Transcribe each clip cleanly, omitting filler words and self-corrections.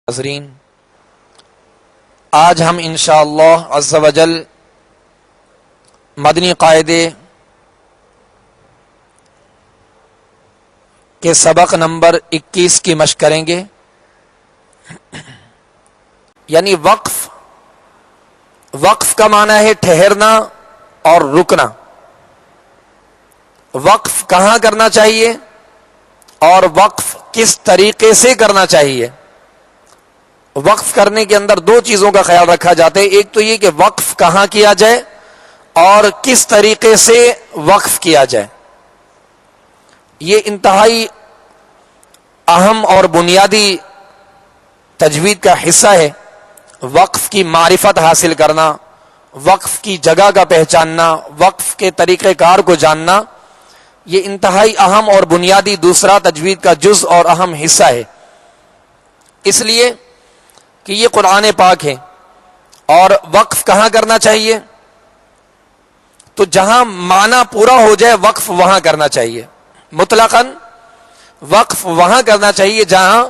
ناظرین، آج ہم انشاءاللہ عز و جل مدنی قاعدے کے سبق نمبر 21 کی مشق کریں گے. یعنی وقف کا معنی ہے ٹھہرنا اور رکنا. وقف کہاں کرنا چاہیے اور وقف کس طریقے سے کرنا چاہیے. وقف کرنے کے اندر دو چیزوں کا خیال رکھا جاتا ہے. ایک تو یہ کہ وقف کہاں کیا جائے اور کس طریقے سے وقف کیا جائے. یہ انتہائی اہم اور بنیادی تجوید کا حصہ ہے. وقف کی معرفت حاصل کرنا، وقف کی جگہ کا پہچاننا، وقف کے طریقہ کار کو جاننا، یہ انتہائی اہم اور بنیادی دوسرا تجوید کا جز اور اہم حصہ ہے. اس لیے کہ یہ قرآن پاک ہے. اور وقف کہاں کرنا چاہیے؟ تو جہاں معنی پورا ہو جائے وقف وہاں کرنا چاہیے. مطلقاً وقف وہاں کرنا چاہیے جہاں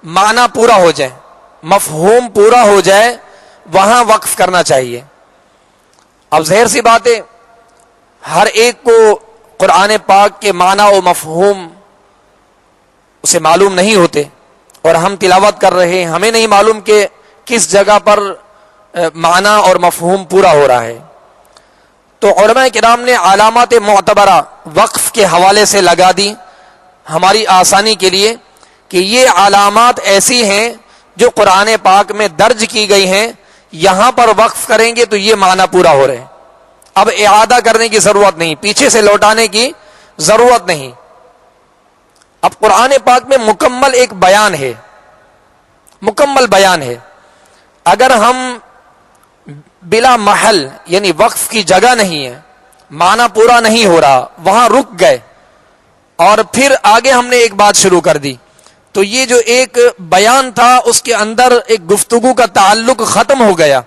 معنی پورا ہو جائے، مفہوم پورا ہو جائے، وہاں وقف کرنا چاہیے. اب ظاہر سی بات ہے، ہر ایک کو قرآن پاک کے معنی و مفہوم اسے معلوم نہیں ہوتے، اور ہم تلاوت کر رہے ہیں، ہمیں نہیں معلوم کہ کس جگہ پر معنی اور مفہوم پورا ہو رہا ہے. تو علماء کرام نے علامات معتبرہ وقف کے حوالے سے لگا دی ہماری آسانی کے لیے کہ یہ علامات ایسی ہیں جو قرآن پاک میں درج کی گئی ہیں. یہاں پر وقف کریں گے تو یہ معنی پورا ہو رہے ہیں. اب اعادہ کرنے کی ضرورت نہیں، پیچھے سے لوٹانے کی ضرورت نہیں. اب قرآن پاک میں مکمل ایک بیان ہے، مکمل بیان ہے. اگر ہم بلا محل یعنی وقف کی جگہ نہیں ہے، معنی پورا نہیں ہو رہا، وہاں رک گئے اور پھر آگے ہم نے ایک بات شروع کر دی، تو یہ جو ایک بیان تھا اس کے اندر ایک گفتگو کا تعلق ختم ہو گیا،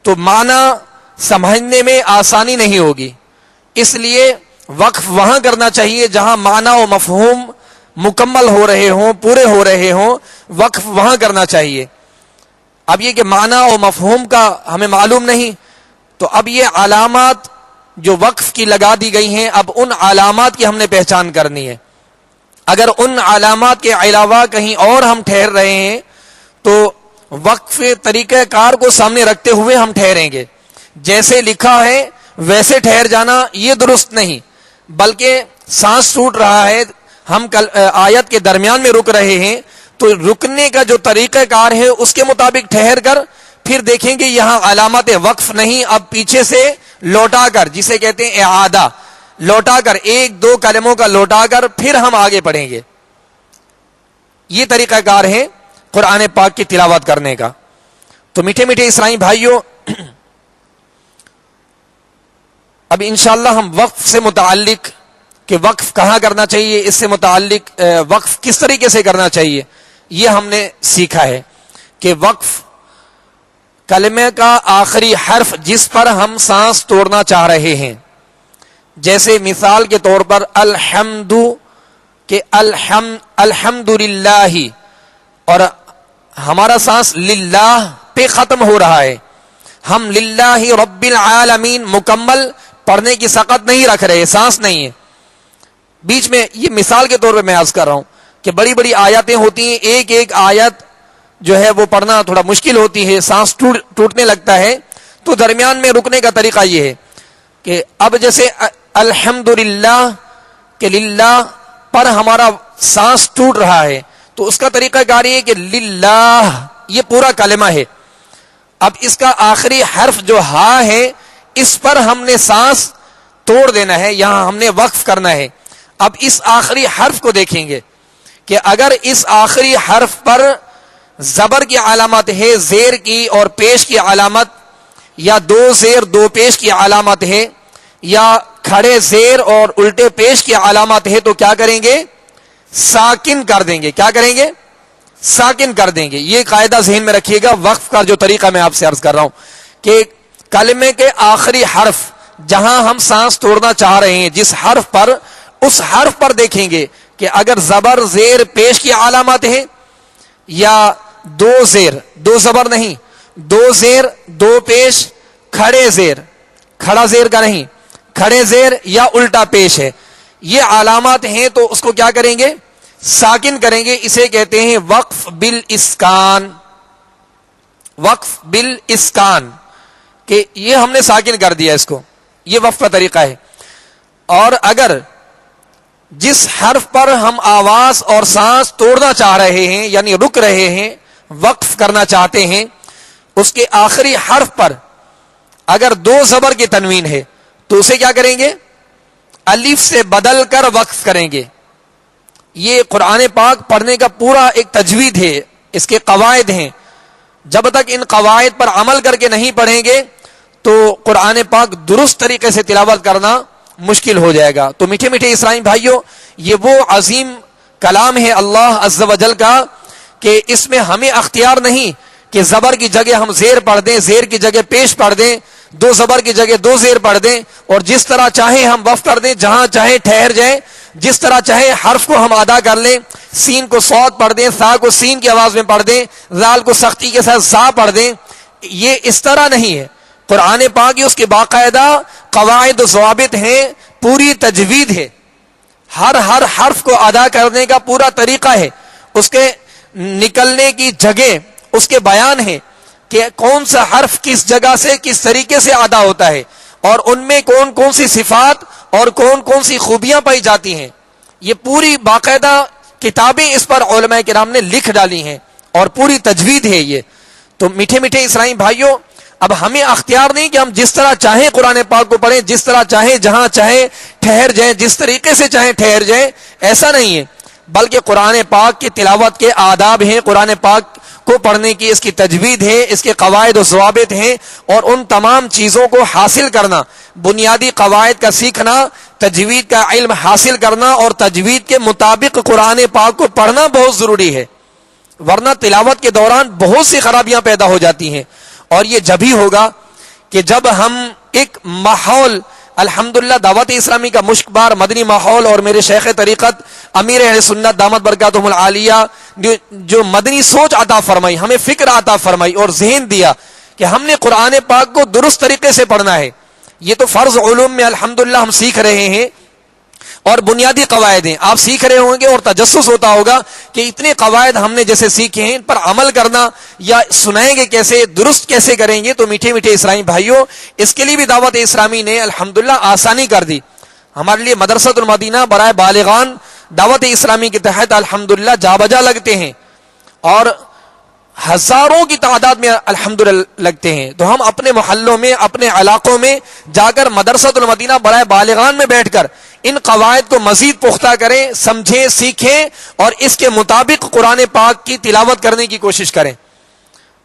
تو معنی سمجھنے میں آسانی نہیں ہوگی. اس لیے وقف وہاں کرنا چاہیے جہاں معنی و مفہوم مکمل ہو رہے ہوں، پورے ہو رہے ہوں، وقف وہاں کرنا چاہیے. اب یہ کہ معنی و مفہوم کا ہمیں معلوم نہیں، تو اب یہ علامات جو وقف کی لگا دی گئی ہیں، اب ان علامات کی ہم نے پہچان کرنی ہے. اگر ان علامات کے علاوہ کہیں اور ہم ٹھہر رہے ہیں تو وقف طریقہ کار کو سامنے رکھتے ہوئے ہم ٹھہریں گے. جیسے لکھا ہے ویسے ٹھہر جانا یہ درست نہیں، بلکہ سانس ٹوٹ رہا ہے، ہم آیت کے درمیان میں رک رہے ہیں، تو رکنے کا جو طریقہ کار ہے اس کے مطابق ٹھہر کر پھر دیکھیں گے یہاں علامات وقف نہیں، اب پیچھے سے لوٹا کر، جسے کہتے ہیں اعادہ، لوٹا کر ایک دو کلموں کا لوٹا کر پھر ہم آگے پڑھیں گے. یہ طریقہ کار ہے قرآن پاک کی تلاوت کرنے کا. تو میٹھے میٹھے اسلامی بھائیوں، اب انشاءاللہ ہم وقف سے متعلق کہ وقف کہاں کرنا چاہیے، اس سے متعلق وقف کس طریقے سے کرنا چاہیے، یہ ہم نے سیکھا ہے کہ وقف کلمے کا آخری حرف جس پر ہم سانس توڑنا چاہ رہے ہیں، جیسے مثال کے طور پر الحمد کہ الحمد للہ، اور ہمارا سانس للہ پہ ختم ہو رہا ہے، ہم للہ رب العالمین مکمل پڑھنے کی سقط نہیں رکھ رہے، سانس نہیں ہے بیچ میں. یہ مثال کے طور پہ میں عرض کر رہا ہوں کہ بڑی بڑی آیاتیں ہوتی ہیں، ایک ایک آیت جو ہے وہ پڑھنا تھوڑا مشکل ہوتی ہے، سانس ٹوٹنے لگتا ہے. تو درمیان میں رکنے کا طریقہ یہ ہے کہ اب جیسے الحمدللہ کہ للہ پر ہمارا سانس ٹوٹ رہا ہے، تو اس کا طریقہ کار یہ ہے کہ للہ یہ پورا کلمہ ہے، اب اس کا آخری حرف جو ہا ہے اس پر ہم نے سانس توڑ دینا ہے، یہاں ہم نے وقف کرنا ہے. اب اس آخری حرف کو دیکھیں گے کہ اگر اس آخری حرف پر زبر کی علامت ہے، زیر کی اور پیش کی علامت، یا دو زیر دو پیش کی علامت ہے، یا کھڑے زیر اور الٹے پیش کی علامت ہے، تو کیا کریں گے؟ ساکن کر دیں گے. کیا کریں گے؟ ساکن کر دیں گے. یہ قاعدہ ذہن میں رکھیے گا. وقف کا جو طریقہ میں آپ سے عرض کر رہا ہوں کہ کلمے کے آخری حرف جہاں ہم سانس توڑنا چاہ رہے ہیں، جس حرف پر، اس حرف پر دیکھیں گے کہ اگر زبر زیر پیش کی علامت ہے یا دو زیر، دو زبر نہیں، دو زیر دو پیش کھڑے زیر، کھڑا زیر کا نہیں، کھڑے زیر یا الٹا پیش ہے، یہ علامات ہیں تو اس کو کیا کریں گے؟ ساکن کریں گے. اسے کہتے ہیں وقف بالاسکان. وقف بالاسکان کہ یہ ہم نے ساکن کر دیا اس کو، یہ وقف کا طریقہ ہے. اور اگر جس حرف پر ہم آواز اور سانس توڑنا چاہ رہے ہیں یعنی رک رہے ہیں، وقف کرنا چاہتے ہیں، اس کے آخری حرف پر اگر دو زبر کی تنوین ہے تو اسے کیا کریں گے؟ الف سے بدل کر وقف کریں گے. یہ قرآن پاک پڑھنے کا پورا ایک تجوید ہے، اس کے قواعد ہیں. جب تک ان قواعد پر عمل کر کے نہیں پڑھیں گے تو قرآن پاک درست طریقے سے تلاوت کرنا مشکل ہو جائے گا. تو میٹھے میٹھے اسلامی بھائیوں، یہ وہ عظیم کلام ہے اللہ عز و جل کا کہ اس میں ہمیں اختیار نہیں کہ زبر کی جگہ ہم زیر پڑھ دیں، زیر کی جگہ پیش پڑھ دیں، دو زبر کی جگہ دو زیر پڑھ دیں اور جس طرح چاہیں ہم وقف کر دیں، جہاں چاہیں ٹھہر جائیں، جس طرح چاہے حرف کو ہم ادا کر لیں، سین کو صاد پڑھ دیں، سا کو سین کی آواز میں پڑھ دیں، زال کو سختی کے ساتھ سا پڑھ دیں. یہ اس طرح نہیں ہے. قرآن پاک اس کے باقاعدہ قواعد و ضوابط ہیں، پوری تجوید ہے، ہر حرف کو ادا کرنے کا پورا طریقہ ہے، اس کے نکلنے کی جگہ اس کے بیان ہے کہ کون سا حرف کس جگہ سے کس طریقے سے ادا ہوتا ہے اور ان میں کون کون سی صفات اور کون کون سی خوبیاں پائی جاتی ہیں. یہ پوری باقاعدہ کتابیں اس پر علماء کرام نے لکھ ڈالی ہیں اور پوری تجوید ہے یہ. تو میٹھے میٹھے اسلامی بھائیوں، اب ہمیں اختیار نہیں کہ ہم جس طرح چاہیں قرآن پاک کو پڑھیں، جس طرح چاہیں جہاں چاہیں ٹھہر جائیں، جس طریقے سے چاہیں ٹھہر جائیں، ایسا نہیں ہے. بلکہ قرآن پاک کی تلاوت کے آداب ہیں، قرآن پاک کو پڑھنے کی اس کی تجوید ہے، اس کے قواعد و ضوابط ہیں اور ان تمام چیزوں کو حاصل کرنا، بنیادی قواعد کا سیکھنا، تجوید کا علم حاصل کرنا اور تجوید کے مطابق قرآن پاک کو پڑھنا بہت ضروری ہے. ورنہ تلاوت کے دوران بہت سی خرابیاں پیدا ہو جاتی ہیں. اور یہ جب ہی ہوگا کہ جب ہم ایک ماحول، الحمدللہ دعوت اسلامی کا مشک بار مدنی ماحول اور میرے شیخ طریقت امیر اہل سنت دامت برکاتہم العالیہ جو مدنی سوچ عطا فرمائی، ہمیں فکر عطا فرمائی اور ذہن دیا کہ ہم نے قرآن پاک کو درست طریقے سے پڑھنا ہے. یہ تو فرض علوم میں الحمدللہ ہم سیکھ رہے ہیں اور بنیادی قواعد ہیں. آپ سیکھ رہے ہوں گے اور تجسس ہوتا ہوگا کہ اتنے قواعد ہم نے جیسے سیکھے ہیں ان پر عمل کرنا یا سنائیں گے کیسے، درست کیسے کریں گے. تو میٹھے میٹھے اسلامی بھائیوں، اس کے لیے بھی دعوت اسلامی نے الحمدللہ آسانی کر دی. ہمارے لیے مدرسۃ المدینہ برائے بالغان دعوت اسلامی کے تحت الحمدللہ جا بجا لگتے ہیں اور ہزاروں کی تعداد میں الحمدللہ لگتے ہیں. تو ہم اپنے محلوں میں، اپنے علاقوں میں جا کر مدرسۃ المدینہ برائے بالغان میں بیٹھ کر ان قواعد کو مزید پختہ کریں، سمجھیں، سیکھیں اور اس کے مطابق قرآن پاک کی تلاوت کرنے کی کوشش کریں.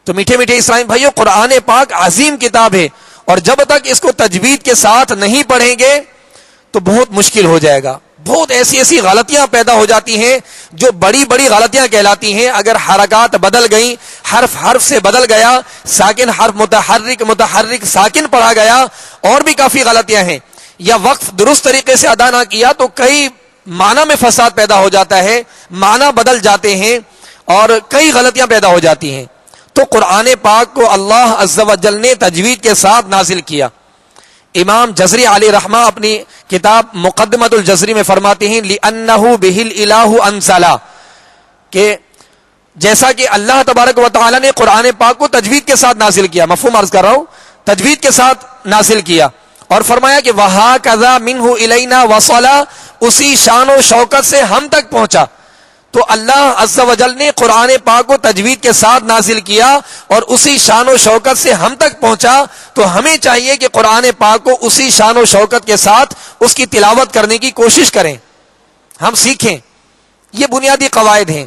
تو میٹھے میٹھے اسلامی بھائیوں، قرآن پاک عظیم کتاب ہے اور جب تک اس کو تجوید کے ساتھ نہیں پڑھیں گے تو بہت مشکل ہو جائے گا. بہت ایسی غلطیاں پیدا ہو جاتی ہیں جو بڑی بڑی غلطیاں کہلاتی ہیں. اگر حرکات بدل گئیں، حرف سے بدل گیا، ساکن حرف متحرک ساکن پڑھا گیا، اور بھی کافی غلطیاں ہیں. یا وقف درست طریقے سے ادا نہ کیا تو کئی معنی میں فساد پیدا ہو جاتا ہے، معنی بدل جاتے ہیں اور کئی غلطیاں پیدا ہو جاتی ہیں. تو قرآن پاک کو اللہ عز و جل نے تجوید کے ساتھ نازل کیا. امام جزری علیہ رحمہ اپنی کتاب مقدمۃ الجزری میں فرماتے ہیں لِأَنَّهُ بِهِ الْإِلَٰهُ أَنزَلَ، کہ جیسا کہ اللہ تبارک و تعالی نے قرآن پاک کو تجوید کے ساتھ نازل کیا، مفہوم عرض کر رہا ہوں، تجوید کے ساتھ نازل کیا اور فرمایا کہ وَهَكَذَا مِنْهُ إِلَيْنَا وَصَلَ، اسی شان و شوکت سے ہم تک پہنچا. تو اللہ عز و جل نے قرآن پاک کو تجوید کے ساتھ نازل کیا اور اسی شان و شوکت سے ہم تک پہنچا. تو ہمیں چاہیے کہ قرآن پاک کو اسی شان و شوکت کے ساتھ اس کی تلاوت کرنے کی کوشش کریں، ہم سیکھیں. یہ بنیادی قواعد ہیں.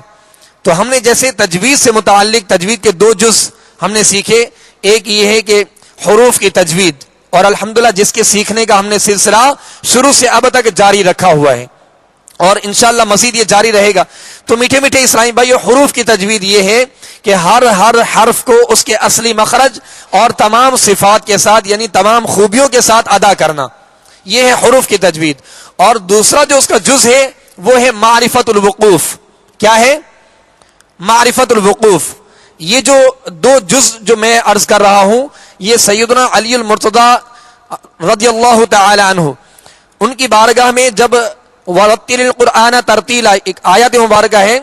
تو ہم نے جیسے تجوید سے متعلق تجوید کے دو جز ہم نے سیکھے. ایک یہ ہے کہ حروف کی تجوید، اور الحمدللہ جس کے سیکھنے کا ہم نے سلسلہ شروع سے اب تک جاری رکھا ہوا ہے اور انشاءاللہ مزید یہ جاری رہے گا. تو میٹھے میٹھے اسلامی بھائیو، حروف کی تجوید یہ ہے کہ ہر حرف کو اس کے اصلی مخرج اور تمام صفات کے ساتھ یعنی تمام خوبیوں کے ساتھ ادا کرنا، یہ ہے حروف کی تجوید. اور دوسرا جو اس کا جز ہے وہ ہے معرفت الوقوف. کیا ہے؟ معرفت الوقوف، یہ جو دو جز جو میں عرض کر رہا ہوں یہ سیدنا علی المرتضی رضی اللہ تعالی عنہ ان کی بارگاہ میں جب ورتل القرآن ترتیلا ایک آیت مبارکہ ہے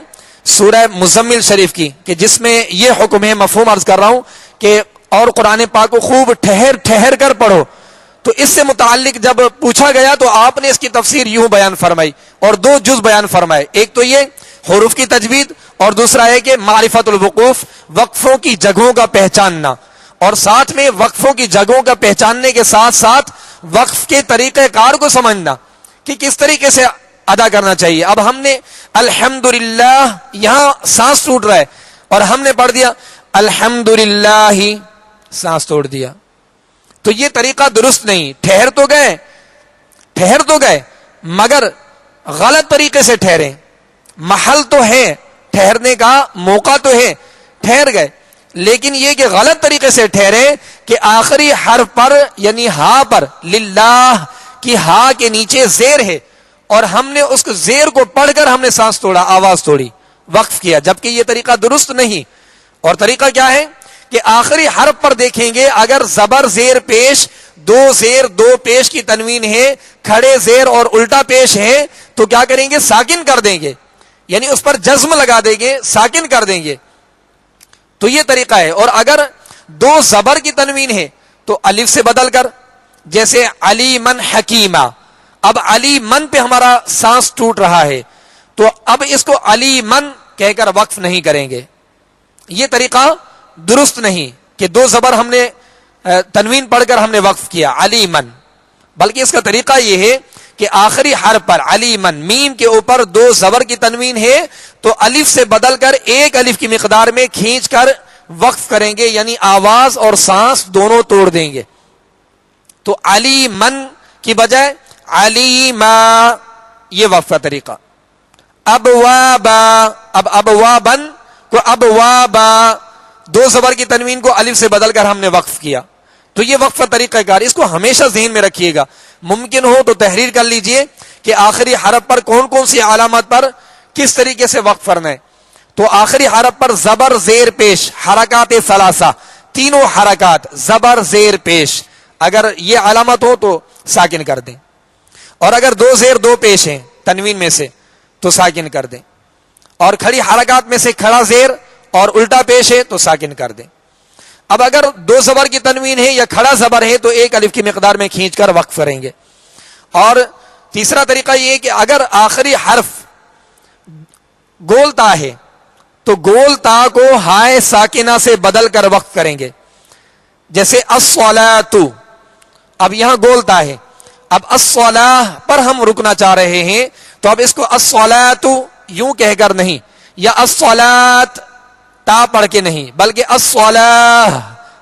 سورہ مزمل شریف کی کہ جس میں یہ حکم ہے، مفہوم عرض کر رہا ہوں کہ اور قرآن پاک کو خوب ٹھہر ٹھہر کر پڑھو، تو اس سے متعلق جب پوچھا گیا تو آپ نے اس کی تفسیر یوں بیان فرمائی اور دو جز بیان فرمائے، ایک تو یہ حروف کی تجوید اور دوسرا ہے کہ معرفت الوقوف، وقفوں کی جگہوں کا پہچاننا، اور ساتھ میں وقفوں کی جگہوں کا پہچاننے کے ساتھ ساتھ وقف کے طریقہ کار کو سمجھنا کہ کس طریقے سے ادا کرنا چاہیے۔ اب ہم نے الحمدللہ یہاں سانس ٹوٹ رہا ہے اور ہم نے پڑھ دیا الحمدللہ ہی سانس توڑ دیا، تو یہ طریقہ درست نہیں۔ ٹھہر تو گئے مگر غلط طریقے سے ٹھہرے، محل تو ہے ٹھہرنے کا، موقع تو ہے، ٹھہر گئے، لیکن یہ کہ غلط طریقے سے ٹھہرے کہ آخری حرف پر یعنی ہا پر، للہ کی ہا کے نیچے زیر ہے اور ہم نے اس زیر کو پڑھ کر ہم نے سانس توڑا، آواز توڑی، وقف کیا، جبکہ یہ طریقہ درست نہیں۔ اور طریقہ کیا ہے کہ آخری حرف پر دیکھیں گے اگر زبر زیر پیش، زیر دو پیش کی تنوین ہے، کھڑے زیر اور الٹا پیش ہے تو کیا کریں گے؟ ساکن کر دیں گے، یعنی اس پر جزم لگا دیں گے، ساکن کر دیں گے، تو یہ طریقہ ہے۔ اور اگر دو زبر کی تنوین ہے تو الف سے بدل کر، جیسے علی من حکیمہ، اب علی من پہ ہمارا سانس ٹوٹ رہا ہے تو اب اس کو علی من کہہ کر وقف نہیں کریں گے، یہ طریقہ درست نہیں کہ دو زبر ہم نے تنوین پڑھ کر ہم نے وقف کیا علی من، بلکہ اس کا طریقہ یہ ہے کہ آخری حرف پر علی من، میم کے اوپر دو زبر کی تنوین ہے تو الف سے بدل کر ایک الف کی مقدار میں کھینچ کر وقف کریں گے، یعنی آواز اور سانس دونوں توڑ دیں گے، تو علی من کی بجائے علی ما، یہ وقف کا طریقہ۔ ابوابا، اب ابوابن کو ابوابا، دو زبر کی تنوین کو الف سے بدل کر ہم نے وقف کیا، تو یہ وقف کا طریقہ کار، اس کو ہمیشہ ذہن میں رکھیے گا، ممکن ہو تو تحریر کر لیجئے کہ آخری حرف پر کون کون سی علامات پر کس طریقے سے وقف کرنا ہے۔ تو آخری حرف پر زبر زیر پیش، حرکات ثلاثہ، تینوں حرکات زبر زیر پیش، اگر یہ علامت ہو تو ساکن کر دیں، اور اگر دو زیر دو پیش ہیں تنوین میں سے تو ساکن کر دیں، اور کھڑی حرکات میں سے کھڑا زیر اور الٹا پیش ہے تو ساکن کر دیں۔ اب اگر دو زبر کی تنوین ہے یا کھڑا زبر ہے تو ایک الف کی مقدار میں کھینچ کر وقف کریں گے۔ اور تیسرا طریقہ یہ ہے کہ اگر آخری حرف گول تا ہے تو گول تا کو ہائے ساکنہ سے بدل کر وقف کریں گے، جیسے الصلاۃ، اب یہاں گول تا ہے، اب الصلاۃ پر ہم رکنا چاہ رہے ہیں تو اب اس کو الصلاۃ یوں کہہ کر نہیں، یا الصلاۃ تا پڑھ کے نہیں، بلکہ الصلاۃ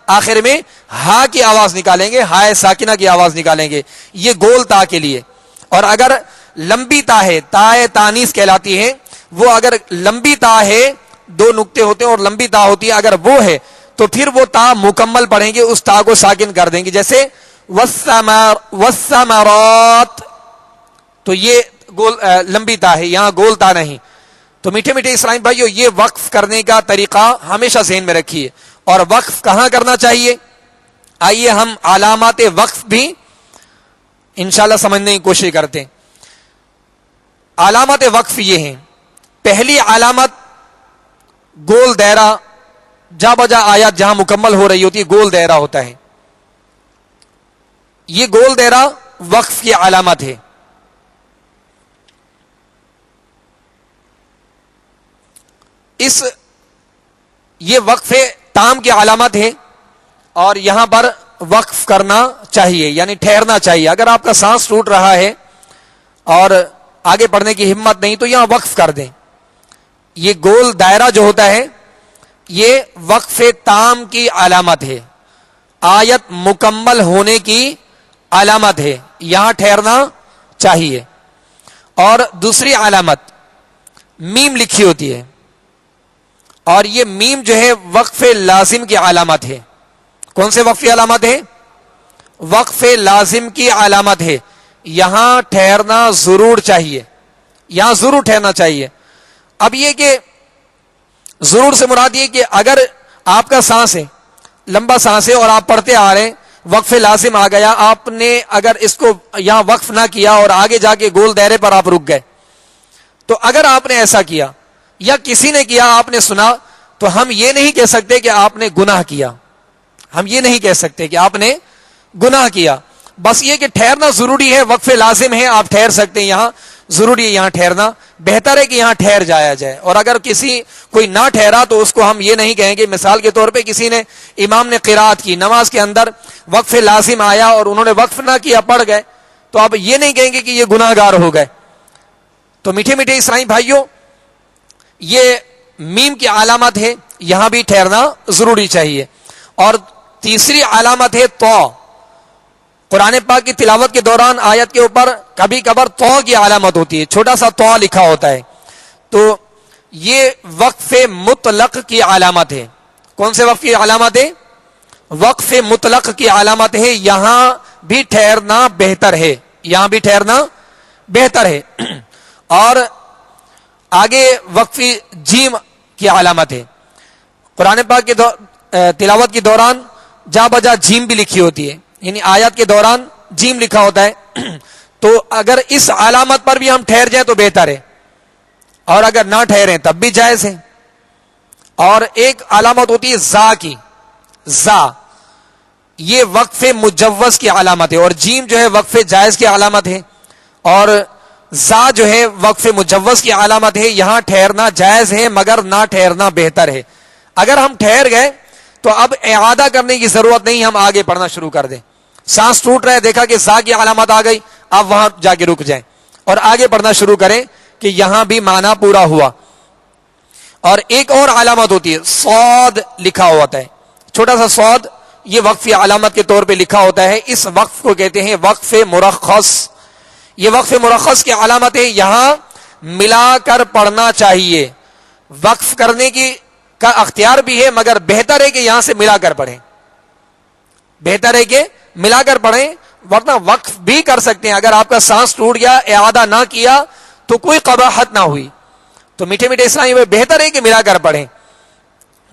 آخر میں ہا کی آواز نکالیں گے، ہائے ساکنہ کی آواز نکالیں گے، یہ گول تا کے لیے۔ اور اگر لمبی تا ہے، تائے تانیث کہلاتی ہے، وہ اگر لمبی تا ہے، دو نقطے ہوتے ہیں اور لمبی تا ہوتی ہے، اگر وہ ہے تو پھر وہ تا مکمل پڑھیں گے، اس تا کو ساکن کر دیں گے، جیسے والثمرات، تو یہ لمبی تا ہے، یہاں گول تا نہیں۔ تو میٹھے میٹھے اسلامی بھائیو، یہ وقف کرنے کا طریقہ ہمیشہ ذہن میں رکھیے۔ اور وقف کہاں کرنا چاہیے؟ آئیے ہم علامات وقف بھی انشاءاللہ سمجھنے کی کوشش کرتے ہیں۔ علامات وقف یہ ہیں، پہلی علامت گول دائرہ، جا بجا آیات جہاں مکمل ہو رہی ہوتی ہے گول دائرہ ہوتا ہے، یہ گول دائرہ وقف کی علامت ہے۔ یہ وقف تام کی علامت ہے اور یہاں پر وقف کرنا چاہیے، یعنی ٹھہرنا چاہیے۔ اگر آپ کا سانس ٹوٹ رہا ہے اور آگے پڑھنے کی ہمت نہیں تو یہاں وقف کر دیں۔ یہ گول دائرہ جو ہوتا ہے یہ وقف تام کی علامت ہے، آیت مکمل ہونے کی علامت ہے، یہاں ٹھہرنا چاہیے۔ اور دوسری علامت میم لکھی ہوتی ہے، اور یہ میم جو ہے وقف لازم کی علامت ہے۔ کون سے وقف کی علامت ہے؟ وقف لازم کی علامت ہے، یہاں ٹھہرنا ضرور چاہیے، یہاں ضرور ٹھہرنا چاہیے۔ اب یہ کہ ضرور سے مراد یہ کہ اگر آپ کا سانس ہے، لمبا سانس ہے اور آپ پڑھتے آ رہے ہیں، وقف لازم آ گیا، آپ نے اگر اس کو یہاں وقف نہ کیا اور آگے جا کے گول دائرے پر آپ رک گئے، تو اگر آپ نے ایسا کیا یا کسی نے کیا آپ نے سنا، تو ہم یہ نہیں کہہ سکتے کہ آپ نے گناہ کیا، ہم یہ نہیں کہہ سکتے کہ آپ نے گناہ کیا، بس یہ کہ ٹھہرنا ضروری ہے، وقف لازم ہے، آپ ٹھہر سکتے ہیں، یہاں ضروری ہے یہاں ٹھہرنا، بہتر ہے کہ یہاں ٹھہر جایا جائے۔ اور اگر کوئی نہ ٹھہرا تو اس کو ہم یہ نہیں کہیں گے، مثال کے طور پہ کسی نے، امام نے قرات کی، نماز کے اندر وقف لازم آیا اور انہوں نے وقف نہ کیا، پڑھ گئے، تو آپ یہ نہیں کہیں گے کہ یہ گناہ گار ہو گئے۔ تو میٹھے میٹھے اسلامی بھائیوں، یہ میم کی علامت ہے، یہاں بھی ٹھہرنا ضروری چاہیے۔ اور تیسری علامت ہے تو، قرآن پاک کی تلاوت کے دوران آیت کے اوپر کبھی کبھار تو کی علامت ہوتی ہے، چھوٹا سا تو لکھا ہوتا ہے، تو یہ وقف مطلق کی علامت ہے۔ کون سے وقف کی علامت ہے؟ وقف مطلق کی علامت ہے، یہاں بھی ٹھہرنا بہتر ہے، یہاں بھی ٹھہرنا بہتر ہے۔ اور آگے وقف جیم کی علامت ہے، قرآن پاک کی تلاوت کے دوران جا بجا جیم بھی لکھی ہوتی ہے، یعنی آیات کے دوران جیم لکھا ہوتا ہے، تو اگر اس علامت پر بھی ہم ٹھہر جائیں تو بہتر ہے، اور اگر نہ ٹھہریں تب بھی جائز ہے۔ اور ایک علامت ہوتی ہے زا کی، زا یہ وقف مجوز کی علامت ہے، اور جیم جو ہے وقف جائز کی علامت ہے، اور زا جو ہے وقف مجوز کی علامت ہے۔ یہاں ٹھہرنا جائز ہے مگر نہ ٹھہرنا بہتر ہے۔ اگر ہم ٹھہر گئے تو اب اعادہ کرنے کی ضرورت نہیں، ہم آگے پڑھنا شروع کر دیں، سانس ٹوٹ رہے، دیکھا کہ زا کی علامت آ گئی، اب وہاں جا کے رک جائیں اور آگے پڑھنا شروع کریں کہ یہاں بھی معنی پورا ہوا۔ اور ایک اور علامت ہوتی ہے، صاد لکھا ہوتا ہے، چھوٹا سا صاد، یہ وقف علامت کے طور پہ لکھا ہوتا ہے، اس وقف کو کہتے ہیں وقف مرخص۔ یہ وقف مرخص کی علامت ہے، یہاں ملا کر پڑھنا چاہیے، وقف کرنے کا اختیار بھی ہے مگر بہتر ہے کہ یہاں سے ملا کر پڑھیں، بہتر ہے کہ ملا کر پڑھیں، ورنہ وقف بھی کر سکتے ہیں، اگر آپ کا سانس ٹوٹ گیا، اعادہ نہ کیا تو کوئی قباحت نہ ہوئی۔ تو میٹھے میٹھے اسلامی میں بہتر ہے کہ ملا کر پڑھیں۔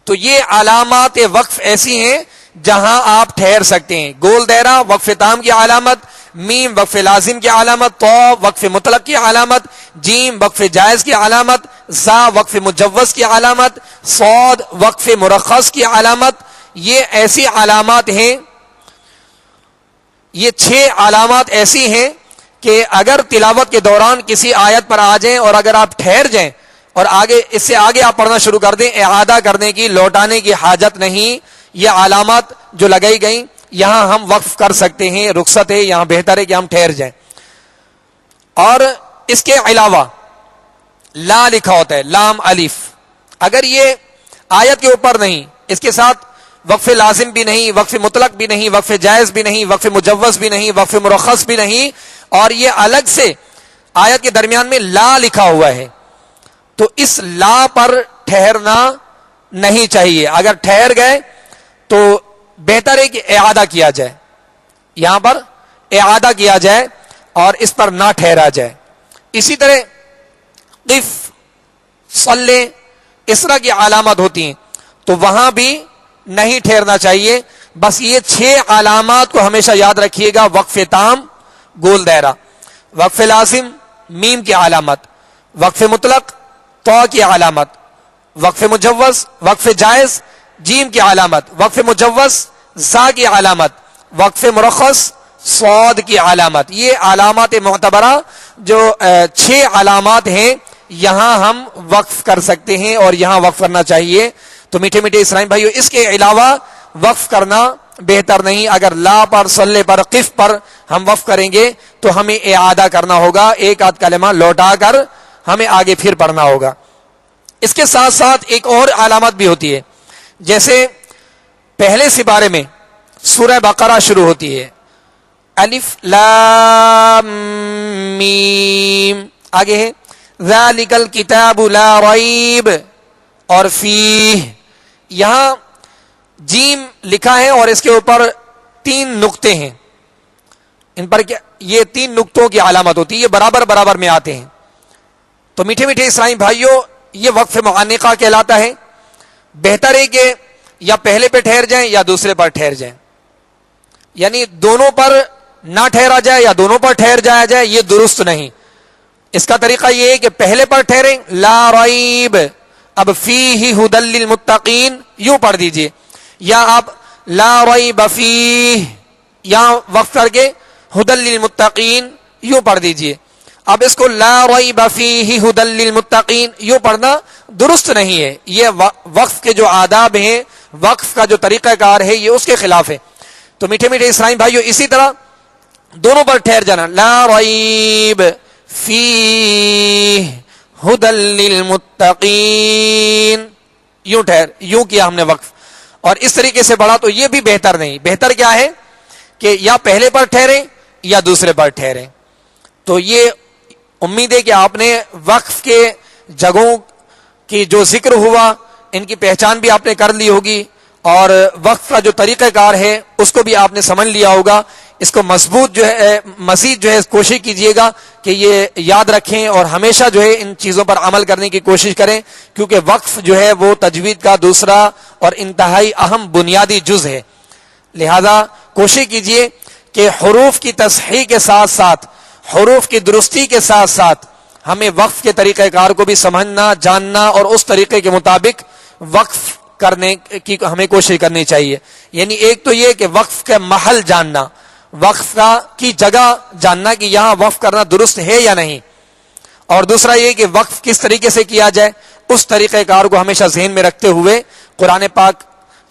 تو یہ علامات وقف ایسی ہیں جہاں آپ ٹھہر سکتے ہیں، گول دائرہ وقف تام کی علامت، میم وقف لازم کی علامت، تو وقف مطلق کی علامت، جیم وقف جائز کی علامت، زا وقف مجوز کی علامت، صاد وقف مرخص کی علامت۔ یہ ایسی علامات ہیں، یہ 6 علامات ایسی ہیں کہ اگر تلاوت کے دوران کسی آیت پر آ جائیں اور اگر آپ ٹھہر جائیں اور آگے اس سے آگے آپ پڑھنا شروع کر دیں، اعادہ کرنے کی، لوٹانے کی حاجت نہیں۔ یہ علامات جو لگائی گئیں یہاں ہم وقف کر سکتے ہیں، رخصت ہے، یہاں بہتر ہے کہ ہم ٹھہر جائیں۔ اور اس کے علاوہ لا لکھا ہوتا ہے، لام الف، اگر یہ آیت کے اوپر نہیں، اس کے ساتھ وقف لازم بھی نہیں، وقف مطلق بھی نہیں، وقف جائز بھی نہیں، وقف مجوز بھی نہیں، وقف مرخص بھی نہیں، اور یہ الگ سے آیت کے درمیان میں لا لکھا ہوا ہے، تو اس لا پر ٹھہرنا نہیں چاہیے۔ اگر ٹھہر گئے تو بہتر ہے کہ اعادہ کیا جائے، یہاں پر اعادہ کیا جائے اور اس پر نہ ٹھہرا جائے۔ اسی طرح قف، صلی، اس طرح کی علامات ہوتی ہیں، تو وہاں بھی نہیں ٹھہرنا چاہیے۔ بس یہ 6 علامات کو ہمیشہ یاد رکھیے گا، وقف تام گول دائرہ، وقف لازم میم کی علامت، وقف مطلق تو کی علامت، وقف مجوز وقف جائز جیم کی علامت، وقف مجوز زا کی علامت، وقف مرخص صاد کی علامت۔ یہ علامات معتبرہ جو 6 علامات ہیں، یہاں ہم وقف کر سکتے ہیں اور یہاں وقف کرنا چاہیے۔ تو میٹھے میٹھے اسلامی بھائیو، اس کے علاوہ وقف کرنا بہتر نہیں۔ اگر لا پر، صلی پر، قف پر ہم وقف کریں گے تو ہمیں اعادہ کرنا ہوگا، ایک آدھ کلمہ لوٹا کر ہمیں آگے پھر پڑھنا ہوگا۔ اس کے ساتھ ساتھ ایک اور علامت بھی ہوتی ہے، جیسے پہلے سپارے میں سورہ بقرہ شروع ہوتی ہے، الف لام میم، آگے ہے ذالک الکتاب لا ریب، اور فیہ، یہاں جیم لکھا ہے اور اس کے اوپر 3 نقطے ہیں، ان پر یہ 3 نقطوں کی علامت ہوتی ہے، یہ برابر برابر میں آتے ہیں۔ تو میٹھے میٹھے اسلامی بھائیوں، یہ وقف معنقہ کہلاتا ہے۔ بہتر ہے کہ یا پہلے پہ ٹھہر جائیں یا دوسرے پر ٹھہر جائیں، یعنی دونوں پر نہ ٹھہرا جائے یا دونوں پر ٹھہر جایا جائے، یہ درست نہیں۔ اس کا طریقہ یہ ہے کہ پہلے پر ٹھہریں لا ریب، اب فیہ ھدی للمتقین یوں پڑھ دیجئے، یا آپ لا ریب فیہ یہاں وقف کر کے ھدی للمتقین یوں پڑھ دیجئے۔ اب اس کو لا ریب فیہ ھدی للمتقین یوں پڑھنا درست نہیں ہے، یہ وقف کے جو آداب ہیں، وقف کا جو طریقہ کار ہے، یہ اس کے خلاف ہے۔ تو میٹھے میٹھے اسلامی بھائیو، اسی طرح دونوں پر ٹھہر جانا، لا ریب فیہ ھدی للمتقین یوں یوں کیا ہم نے وقف، اور اس طریقے سے پڑھا تو یہ بھی بہتر نہیں۔ بہتر کیا ہے کہ یا پہلے پر ٹھہریں یا دوسرے پر ٹھہریں۔ تو یہ امید ہے کہ آپ نے وقف کے جگہوں کی جو ذکر ہوا ان کی پہچان بھی آپ نے کر لی ہوگی، اور وقف کا جو طریقہ کار ہے اس کو بھی آپ نے سمجھ لیا ہوگا۔ اس کو مضبوط جو ہے مزید جو ہے کوشش کیجئے گا کہ یہ یاد رکھیں اور ہمیشہ جو ہے ان چیزوں پر عمل کرنے کی کوشش کریں، کیونکہ وقف جو ہے وہ تجوید کا دوسرا اور انتہائی اہم بنیادی جز ہے۔ لہذا کوشش کیجئے کہ حروف کی تصحیح کے ساتھ ساتھ، حروف کی درستی کے ساتھ ساتھ ہمیں وقف کے طریقہ کار کو بھی سمجھنا، جاننا اور اس طریقے کے مطابق وقف کرنے کی ہمیں کوشش کرنی چاہیے۔ یعنی ایک تو یہ کہ وقف کا محل جاننا، وقف کی جگہ جاننا کہ یہاں وقف کرنا درست ہے یا نہیں، اور دوسرا یہ کہ وقف کس طریقے سے کیا جائے، اس طریقہ کار کو ہمیشہ ذہن میں رکھتے ہوئے قرآن پاک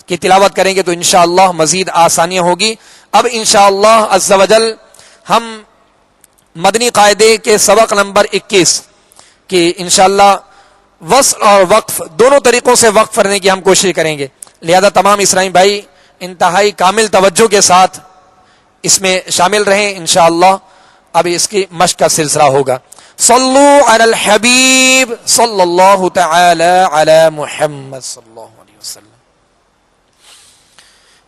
کی تلاوت کریں گے تو انشاءاللہ مزید آسانیاں ہوگی۔ اب انشاءاللہ عز و جل ہم مدنی قاعدے کے سبق نمبر 21 کی انشاءاللہ وصل اور وقف دونوں طریقوں سے وقف کرنے کی ہم کوشش کریں گے۔ لہذا تمام اسلامی بھائی انتہائی کامل توجہ کے ساتھ اس میں شامل رہیں انشاءاللہ۔ اب اس کی مشق کا سلسلہ ہوگا۔ صلو علی الحبیب صلی اللہ تعالی علی محمد صلی اللہ علیہ وسلم۔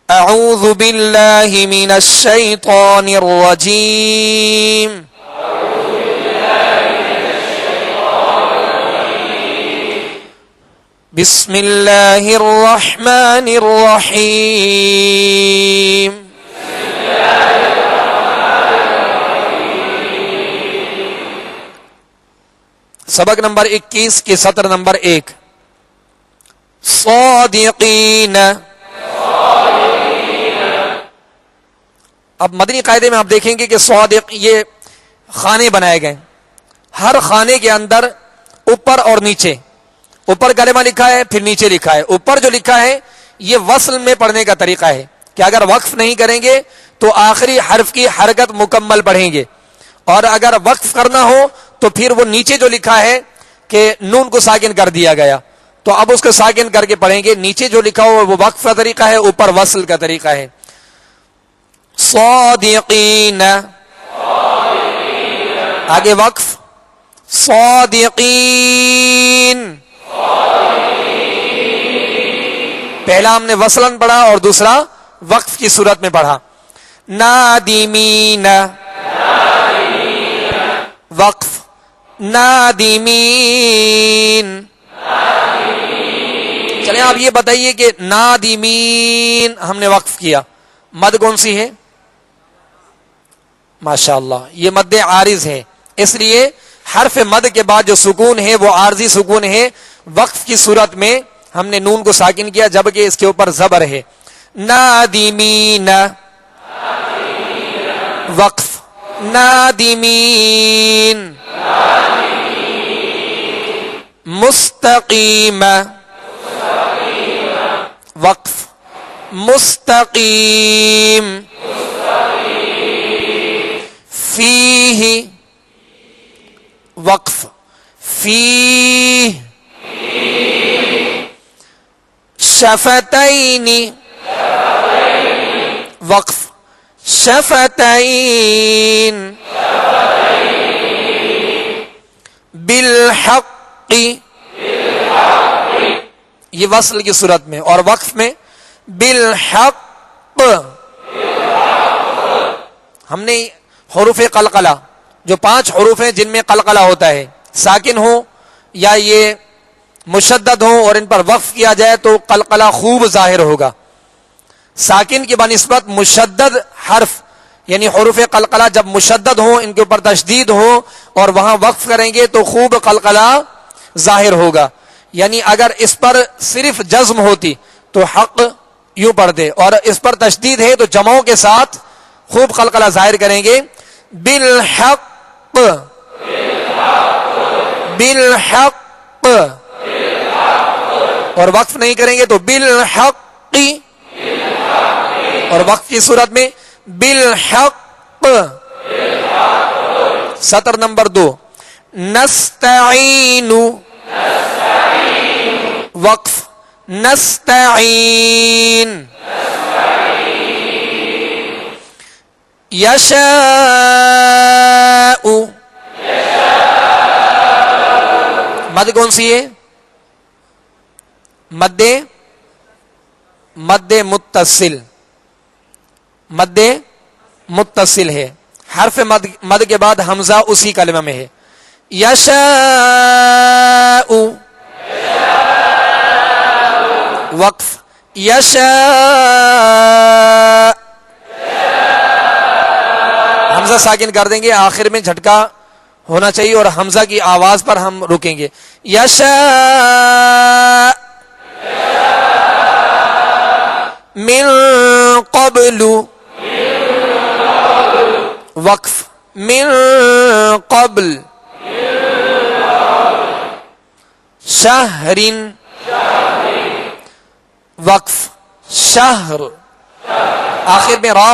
اعوذ باللہ من الشیطان الرجیم۔ بسم اللہ الرحمن الرحیم۔ سبق نمبر 21 کے سطر نمبر 1۔ صادقین۔ اب مدنی قاعدے میں آپ دیکھیں گے کہ صادق یہ خانے بنائے گئے، ہر خانے کے اندر اوپر اور نیچے، اوپر کلمہ لکھا ہے پھر نیچے لکھا ہے۔ اوپر جو لکھا ہے یہ وصل میں پڑھنے کا طریقہ ہے کہ اگر وقف نہیں کریں گے تو آخری حرف کی حرکت مکمل پڑھیں گے، اور اگر وقف کرنا ہو تو پھر وہ نیچے جو لکھا ہے کہ نون کو ساکن کر دیا گیا تو اب اس کو ساکن کر کے پڑھیں گے۔ نیچے جو لکھا ہو وہ وقف کا طریقہ ہے، اوپر وصل کا طریقہ ہے۔ صادقین، آگے وقف صادقین، پہلا ہم نے وصلن پڑھا اور دوسرا وقف کی صورت میں پڑھا۔ نادمین، وقف نادمین۔ چلیں آپ یہ بتائیے کہ نادمین ہم نے وقف کیا، مد کون سی ہے؟ ماشاءاللہ یہ مد عارض ہے، اس لیے حرف مد کے بعد جو سکون ہے وہ عارضی سکون ہے۔ وقف کی صورت میں ہم نے نون کو ساکن کیا جبکہ اس کے اوپر زبر ہے۔ نادمین، وقف نادمین۔ مستقیم، وقف مستقیم۔ فیہ، وقف فیہ۔ شفتین، وقف شفتین۔ بالحق، یہ وصل کی صورت میں، اور وقف میں بالحق۔ ہم نے حروف قلقلہ جو 5 حروف ہیں جن میں قلقلہ ہوتا ہے، ساکن ہو یا یہ مشدد ہوں اور ان پر وقف کیا جائے تو قلقلہ خوب ظاہر ہوگا. ساکن کی بنسبت مشدد حرف یعنی حروف قلقلہ جب مشدد ہوں، ان کے اوپر تشدید ہو اور وہاں وقف کریں گے تو خوب قلقلہ ظاہر ہوگا. یعنی اگر اس پر صرف جزم ہوتی تو حق یوں پڑھ دے، اور اس پر تشدید ہے تو جمعوں کے ساتھ خوب قلقلہ ظاہر کریں گے. بالحق بالحق، اور وقف نہیں کریں گے تو بالحق، اور وقف کی صورت میں بالحق. سطر نمبر 2 نستعین، وقف نستعین. یشاء، مد کون سی ہے؟ مد متصل، مد متصل ہے. حرف مد کے بعد حمزہ اسی کلمہ میں ہے. یشاء، وقف یشاء، حمزہ ساکن کر دیں گے، آخر میں جھٹکا ہونا چاہیے اور حمزہ کی آواز پر ہم رکیں گے. یشاء من قبل، وقف من قبل. شہر، وقف شہر. آخر میں را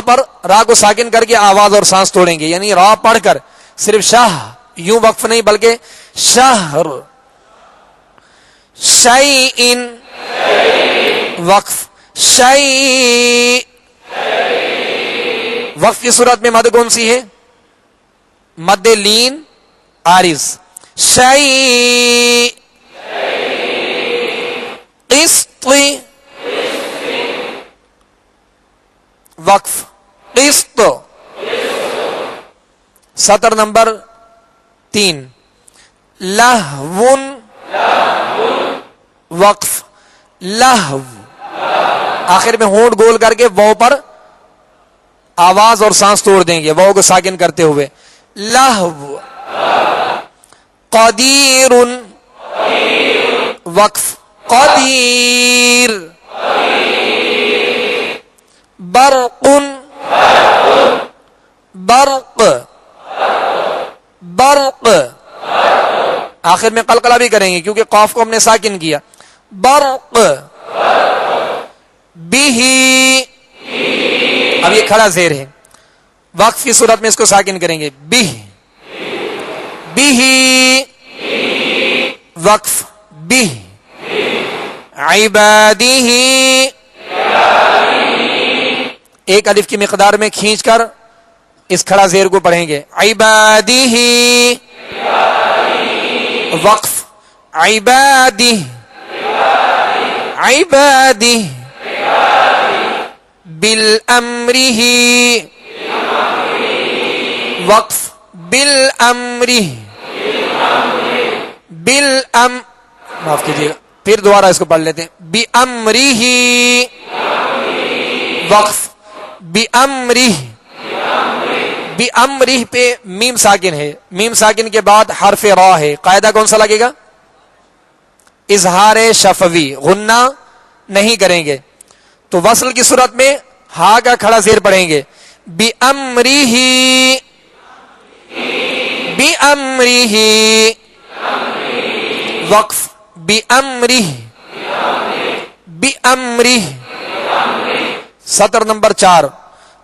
کو ساکن کر کے آواز اور سانس توڑیں گے، یعنی را پڑھ کر صرف شاہ یوں وقف نہیں بلکہ شہر. شیئن، وقف شیء. وقف کی صورت میں مد کون سی ہے؟ مد لین عارض. شیء. قسط، وقف قسط. سطر نمبر 3 لہو، وقف لہو. آخر میں ہونٹ گول کر کے واو پر آواز اور سانس توڑ دیں گے، واو کو ساکن کرتے ہوئے. لہو. قدیر، وقف قدیر. برق، برق برق. آخر میں قلقلہ بھی کریں گے کیونکہ قاف کو ہم نے ساکن کیا. برق. بھی، اب یہ کھڑا زیر ہے، وقف کی صورت میں اس کو ساکن کریں گے. بھی، بھی، وقف بھی. عبادہ، ایک الف کی مقدار میں کھینچ کر اس کھڑا زیر کو پڑھیں گے. عبادہ، وقف عبادہ، عبادہ. بالامرہ، وقف بالامرہ. معاف کیجیے گا، پھر دوبارہ اس کو پڑھ لیتے ہیں. بامرہ، وقف بامرہ. بامرہ پہ میم ساکن ہے، میم ساکن کے بعد حرف را ہے. قاعدہ کون سا لگے گا؟ اظہار شفوی، غنہ نہیں کریں گے. تو وصل کی صورت میں ہا کا کھڑا زیر پڑھیں گے. بامرہ، بامرہ، وقف بامرہ، بامرہ. سطر نمبر 4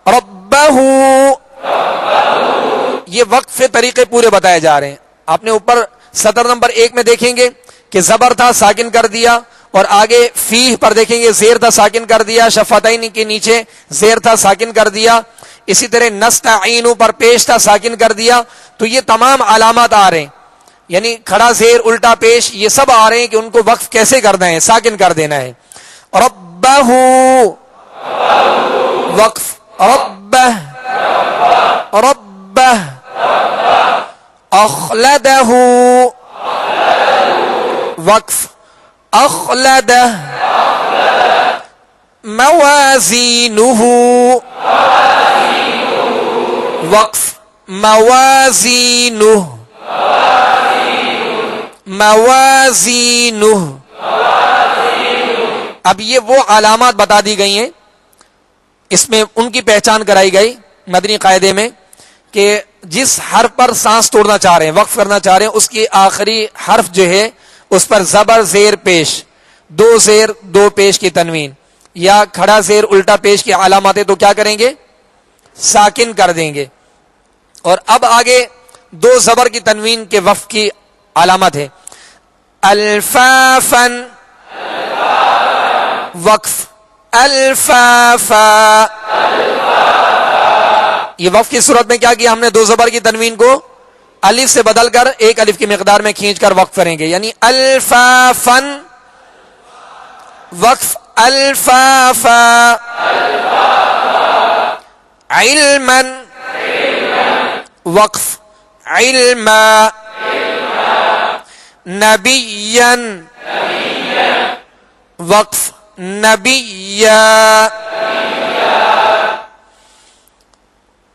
ربہ. یہ وقف طریقے پورے بتائے جا رہے ہیں. آپ نے اوپر سطر نمبر 1 میں دیکھیں گے کہ زبر تھا ساکن کر دیا، اور آگے فیہ پر دیکھیں گے زیر تھا ساکن کر دیا، شفتین کے نیچے زیر تھا ساکن کر دیا. اسی طرح نستعین پر پیش تھا ساکن کر دیا. تو یہ تمام علامات آ رہے ہیں، یعنی کھڑا زیر، الٹا پیش، یہ سب آ رہے ہیں کہ ان کو وقف کیسے کرنا ہے، ساکن کر دینا ہے. ربہ، وقف ربہ، ربہ. اخلدہ، وقف اخلد موازینہ وقف موازینہ موازینہ. اب یہ وہ علامات بتا دی گئی ہیں، اس میں ان کی پہچان کرائی گئی مدنی قاعدے میں کہ جس حرف پر سانس توڑنا چاہ رہے ہیں، وقف کرنا چاہ رہے ہیں، اس کی آخری حرف جو ہے اس پر زبر زیر پیش، دو زیر دو پیش کی تنوین یا کھڑا زیر الٹا پیش کی علامات ہے تو کیا کریں گے؟ ساکن کر دیں گے. اور اب آگے دو زبر کی تنوین کے وقف کی علامت ہے. الفافن وقف الفافا. یہ وقف کی صورت میں کیا کیا ہم نے؟ دو زبر کی تنوین کو الف سے بدل کر ایک الف کی مقدار میں کھینچ کر وقف کریں گے، یعنی الفافن وقف الفافا. علما وقف علما. نبیا وقف نبیا.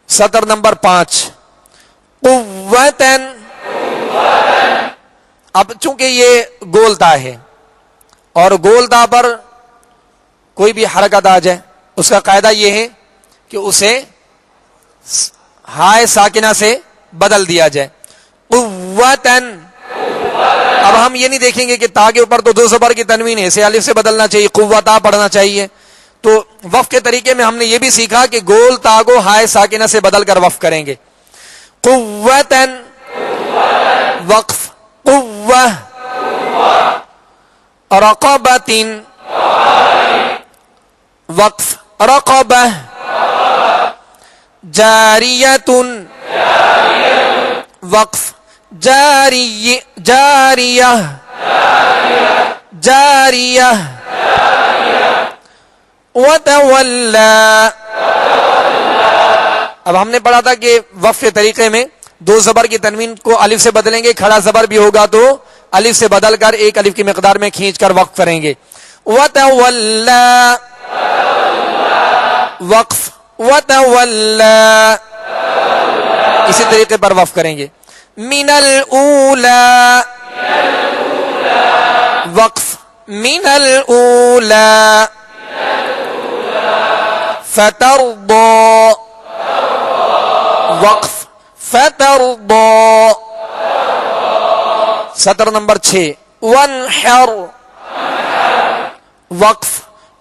سطر نمبر 5 قوتن. اب چونکہ یہ گولتا ہے اور گولتا پر کوئی بھی حرکت آ جائے اس کا قاعدہ یہ ہے کہ اسے ہائے ساکنہ سے بدل دیا جائے. قوتن. اب ہم یہ نہیں دیکھیں گے کہ تا کے اوپر تو دو زبر کی تنوین ہے، اسے الف سے بدلنا چاہیے، قوتا پڑھنا چاہیے. تو وقف کے طریقے میں ہم نے یہ بھی سیکھا کہ گول تا کو ہائے ساکنہ سے بدل کر وقف کریں گے. قوتن وقف قوہ. رقبتن وقف رقبہ. جاریتن وقف جاریہ جاریہ جاریہ. وتولى. اب ہم نے پڑھا تھا کہ وقف کے طریقے میں دو زبر کی تنوین کو الف سے بدلیں گے، کھڑا زبر بھی ہوگا تو الف سے بدل کر ایک الف کی مقدار میں کھینچ کر وقف کریں گے. وتولى وقف وتولى. اسی طریقے پر وقف کریں گے. من الاولى وقف من الاولى. فترضى وقف فترضى. سطر نمبر 6 وانحر وقف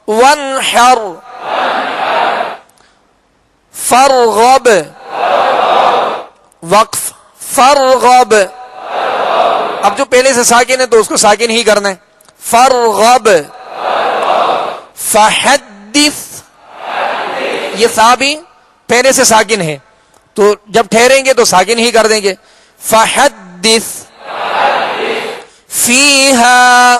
وانحر. فرغب وقف فرغب. اب جو پہلے سے ساکن ہے تو اس کو ساکن ہی کرنا ہے. فرغب. فحدث. یہ سا بھی پہلے سے ساکن ہے تو جب ٹھہریں گے تو ساکن ہی کر دیں گے. فحدث. فیہا.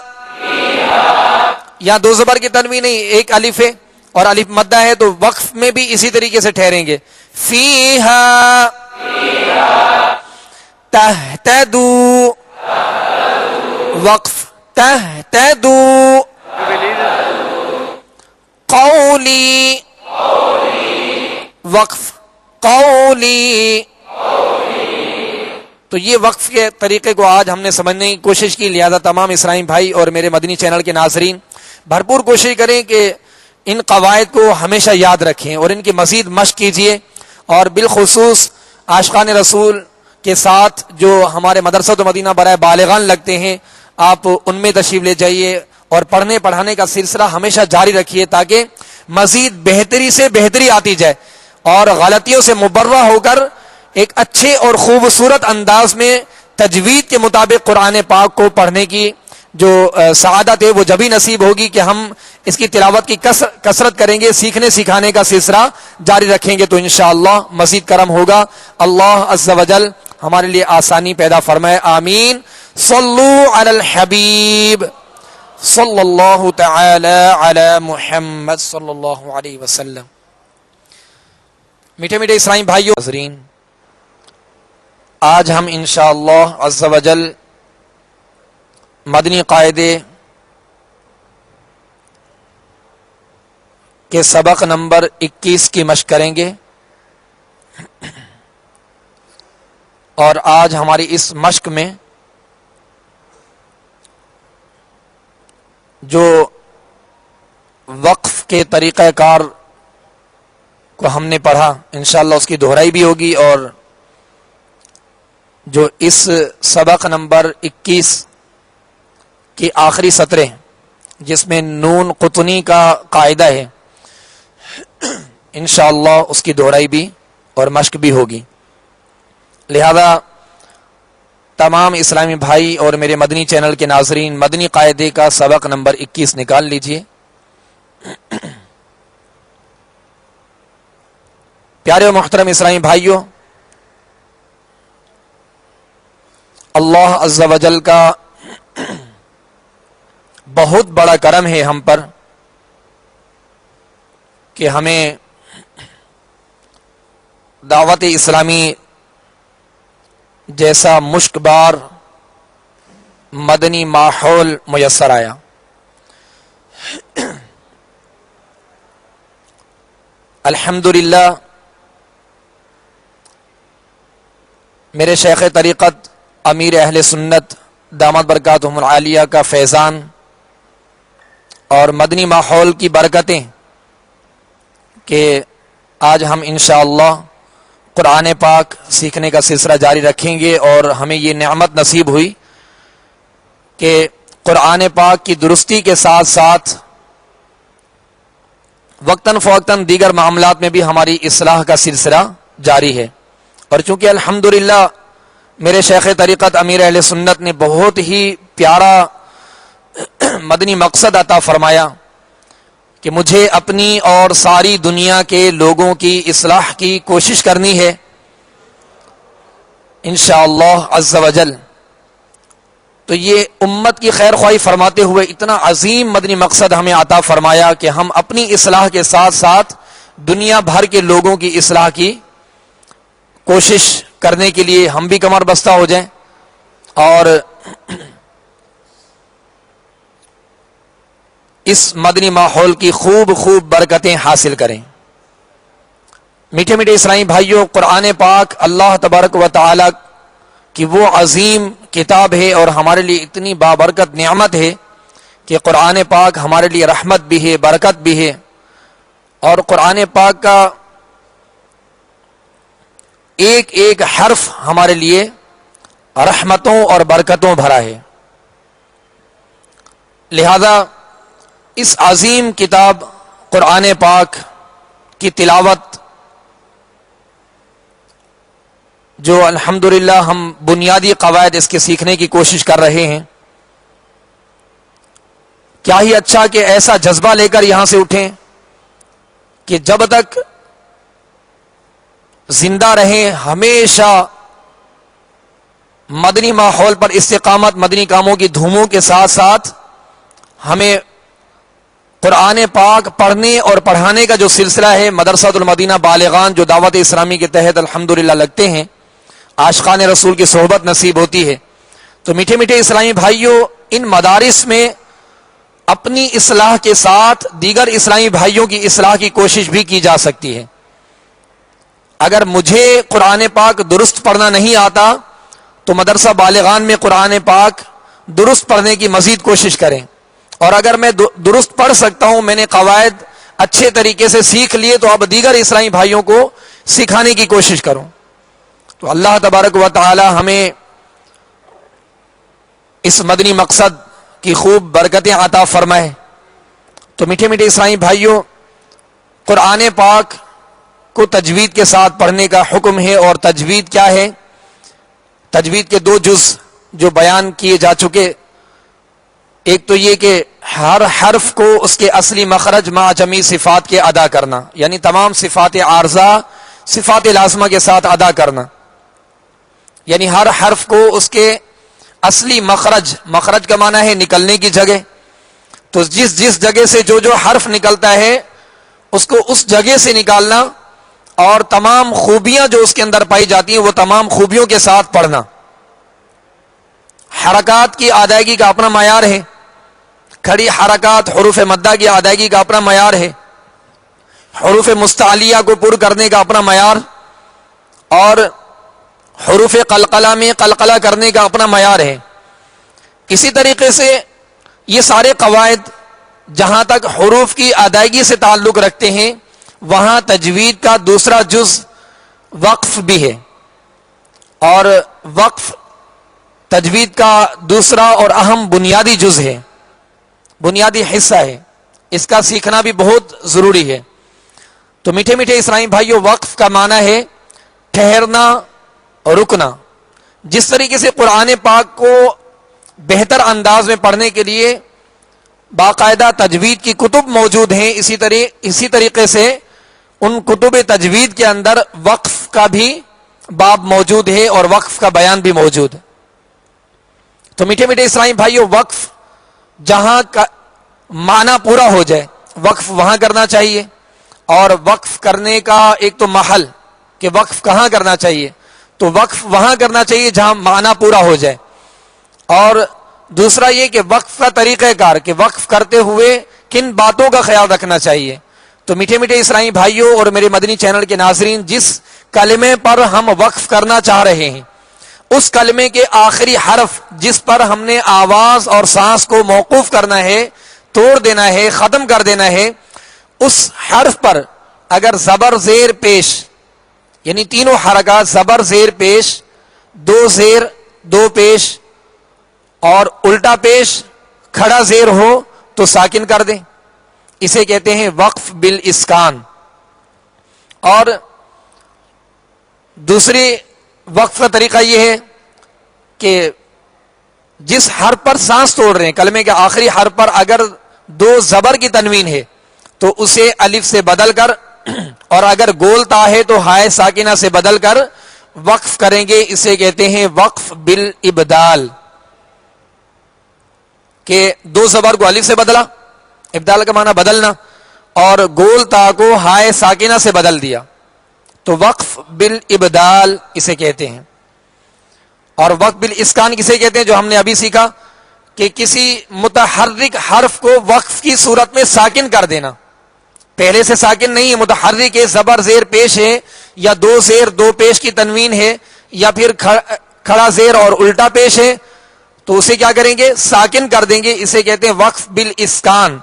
یہاں دو زبر کی تنوین نہیں، ایک الف ہے اور الف مدہ ہے تو وقف میں بھی اسی طریقے سے ٹھہریں گے. فیہا. تہتدو وقف تہتدو. قولی وقف قولی. تو یہ وقف کے طریقے کو آج ہم نے سمجھنے کی کوشش کی، لہذا تمام اسرائیل بھائی اور میرے مدنی چینل کے ناظرین بھرپور کوشش کریں کہ ان قواعد کو ہمیشہ یاد رکھیں اور ان کی مزید مشق کیجیے. اور بالخصوص عاشقان رسول کے ساتھ جو ہمارے مدرسۃ مدینہ برائے بالغان لگتے ہیں آپ ان میں تشریف لے جائیے اور پڑھنے پڑھانے کا سلسلہ ہمیشہ جاری رکھیے تاکہ مزید بہتری سے بہتری آتی جائے اور غلطیوں سے مبرہ ہو کر ایک اچھے اور خوبصورت انداز میں تجوید کے مطابق قرآن پاک کو پڑھنے کی جو سعادت ہے وہ جبھی نصیب ہوگی کہ ہم اس کی تلاوت کی کثرت کریں گے، سیکھنے سکھانے کا سلسلہ جاری رکھیں گے تو انشاءاللہ مزید کرم ہوگا. اللہ عز و جل ہمارے لیے آسانی پیدا فرمائے. آمین. صلو علی الحبیب صلی اللہ تعالی علی محمد صلی اللہ علیہ وسلم. میٹھے میٹھے اسرائیل بھائیو حضرین، آج ہم انشاءاللہ عز و جل مدنی قاعدے کے سبق نمبر 21 کی مشق کریں گے، اور آج ہماری اس مشق میں جو وقف کے طریقہ کار کو ہم نے پڑھا انشاءاللہ اس کی دہرائی بھی ہوگی، اور جو اس سبق نمبر 21 کی آخری سطریں جس میں نون قطنی کا قاعدہ ہے انشاءاللہ اس کی دہرائی بھی اور مشق بھی ہوگی. لہذا تمام اسلامی بھائی اور میرے مدنی چینل کے ناظرین مدنی قاعدے کا سبق نمبر 21 نکال لیجئے. پیارے و محترم اسلامی بھائیوں، اللہ عز و جل کا بہت بڑا کرم ہے ہم پر کہ ہمیں دعوت اسلامی جیسا مشک بار مدنی ماحول میسر آیا. الحمدللہ میرے شیخ طریقت امیر اہل سنت دامت برکاتہم العالیہ کا فیضان اور مدنی ماحول کی برکتیں کہ آج ہم انشاءاللہ قرآن پاک سیکھنے کا سلسلہ جاری رکھیں گے، اور ہمیں یہ نعمت نصیب ہوئی کہ قرآن پاک کی درستی کے ساتھ ساتھ وقتاً فوقتاً دیگر معاملات میں بھی ہماری اصلاح کا سلسلہ جاری ہے. اور چونکہ الحمدللہ میرے شیخ طریقت امیر اہل سنت نے بہت ہی پیارا مدنی مقصد عطا فرمایا کہ مجھے اپنی اور ساری دنیا کے لوگوں کی اصلاح کی کوشش کرنی ہے انشاءاللہ عز و جل. تو یہ امت کی خیر خواہی فرماتے ہوئے اتنا عظیم مدنی مقصد ہمیں عطا فرمایا کہ ہم اپنی اصلاح کے ساتھ ساتھ دنیا بھر کے لوگوں کی اصلاح کی کوشش کرنے کے لیے ہم بھی کمر بستہ ہو جائیں اور اس مدنی ماحول کی خوب برکتیں حاصل کریں. میٹھے میٹھے اسلامی بھائیوں، قرآن پاک اللہ تبارک و تعالی کی وہ عظیم کتاب ہے اور ہمارے لیے اتنی بابرکت نعمت ہے کہ قرآن پاک ہمارے لیے رحمت بھی ہے، برکت بھی ہے. اور قرآن پاک کا ایک ایک حرف ہمارے لیے رحمتوں اور برکتوں بھرا ہے. لہذا اس عظیم کتاب قرآن پاک کی تلاوت جو الحمدللہ ہم بنیادی قواعد اس کے سیکھنے کی کوشش کر رہے ہیں، کیا ہی اچھا کہ ایسا جذبہ لے کر یہاں سے اٹھیں کہ جب تک زندہ رہیں ہمیشہ مدنی ماحول پر استقامت، مدنی کاموں کی دھوموں کے ساتھ ساتھ ہمیں قرآن پاک پڑھنے اور پڑھانے کا جو سلسلہ ہے مدرسۃ المدینہ بالغان جو دعوت اسلامی کے تحت الحمدللہ لگتے ہیں، عاشقان رسول کی صحبت نصیب ہوتی ہے. تو میٹھے میٹھے اسلامی بھائیوں، ان مدارس میں اپنی اصلاح کے ساتھ دیگر اسلامی بھائیوں کی اصلاح کی کوشش بھی کی جا سکتی ہے. اگر مجھے قرآن پاک درست پڑھنا نہیں آتا تو مدرسہ بالغان میں قرآن پاک درست پڑھنے کی مزید کوشش کریں، اور اگر میں درست پڑھ سکتا ہوں، میں نے قواعد اچھے طریقے سے سیکھ لیے، تو اب دیگر اسلامی بھائیوں کو سکھانے کی کوشش کروں. تو اللہ تبارک و تعالی ہمیں اس مدنی مقصد کی خوب برکتیں عطا فرمائے. تو میٹھے میٹھے اسلامی بھائیوں، قرآن پاک کو تجوید کے ساتھ پڑھنے کا حکم ہے. اور تجوید کیا ہے؟ تجوید کے 2 جز جو بیان کیے جا چکے. ایک تو یہ کہ ہر حرف کو اس کے اصلی مخرج مع جمیع صفات کے ادا کرنا، یعنی تمام صفات عارضہ صفات لازمہ کے ساتھ ادا کرنا، یعنی ہر حرف کو اس کے اصلی مخرج کا معنی ہے نکلنے کی جگہ. تو جس جگہ سے جو حرف نکلتا ہے اس کو اس جگہ سے نکالنا، اور تمام خوبیاں جو اس کے اندر پائی جاتی ہیں وہ تمام خوبیوں کے ساتھ پڑھنا. حرکات کی ادائیگی کا اپنا معیار ہے، کھڑی حرکات حروف مدہ کی ادائیگی کا اپنا معیار ہے. حروف مستعلیہ کو پر کرنے کا اپنا معیار اور حروف قلقلہ میں قلقلہ کرنے کا اپنا معیار ہے. اسی طریقے سے یہ سارے قواعد جہاں تک حروف کی ادائیگی سے تعلق رکھتے ہیں وہاں تجوید کا دوسرا جز وقف بھی ہے, اور وقف تجوید کا دوسرا اور اہم بنیادی جز ہے, بنیادی حصہ ہے. اس کا سیکھنا بھی بہت ضروری ہے. تو میٹھے میٹھے اسلامی بھائیوں, وقف کا معنی ہے ٹھہرنا اور رکنا. جس طریقے سے قرآن پاک کو بہتر انداز میں پڑھنے کے لیے باقاعدہ تجوید کی کتب موجود ہیں, اسی طریقے سے ان کتب تجوید کے اندر وقف کا بھی باب موجود ہے اور وقف کا بیان بھی موجود ہے. تو میٹھے میٹھے اسلامی بھائیوں, وقف جہاں کا معنی پورا ہو جائے وقف وہاں کرنا چاہیے, اور وقف کرنے کا ایک تو محل کہ وقف کہاں کرنا چاہیے, تو وقف وہاں کرنا چاہیے جہاں معنی پورا ہو جائے. اور دوسرا یہ کہ وقف کا طریقہ کار کہ وقف کرتے ہوئے کن باتوں کا خیال رکھنا چاہیے. تو میٹھے میٹھے اسلامی بھائیوں اور میرے مدنی چینل کے ناظرین, جس کلمے پر ہم وقف کرنا چاہ رہے ہیں اس کلمے کے آخری حرف جس پر ہم نے آواز اور سانس کو موقوف کرنا ہے, توڑ دینا ہے, ختم کر دینا ہے, اس حرف پر اگر زبر زیر پیش یعنی تینوں حرکات زبر زیر پیش, دو زیر دو پیش اور الٹا پیش کھڑا زیر ہو تو ساکن کر دیں. اسے کہتے ہیں وقف بالاسکان. اور دوسری وقف کا طریقہ یہ ہے کہ جس حرف پر سانس توڑ رہے ہیں کلمے کے آخری حرف پر اگر دو زبر کی تنوین ہے تو اسے الف سے بدل کر, اور اگر گول تا ہے تو ہائے ساکنہ سے بدل کر وقف کریں گے. اسے کہتے ہیں وقف بالابدال, کہ دو زبر کو الف سے بدلا, ابدال کا معنی بدلنا, اور گول تا کو ہائے ساکنہ سے بدل دیا, تو وقف بالابدال اسے کہتے ہیں. اور وقف بالاسکان کسے کہتے ہیں, جو ہم نے ابھی سیکھا کہ کسی متحرک حرف کو وقف کی صورت میں ساکن کر دینا. پہلے سے ساکن نہیں ہے, متحرک ہے, زبر زیر پیش ہے, یا دو زیر دو پیش کی تنوین ہے, یا پھر کھڑا زیر اور الٹا پیش ہے, تو اسے کیا کریں گے, ساکن کر دیں گے. اسے کہتے ہیں وقف بالاسکان,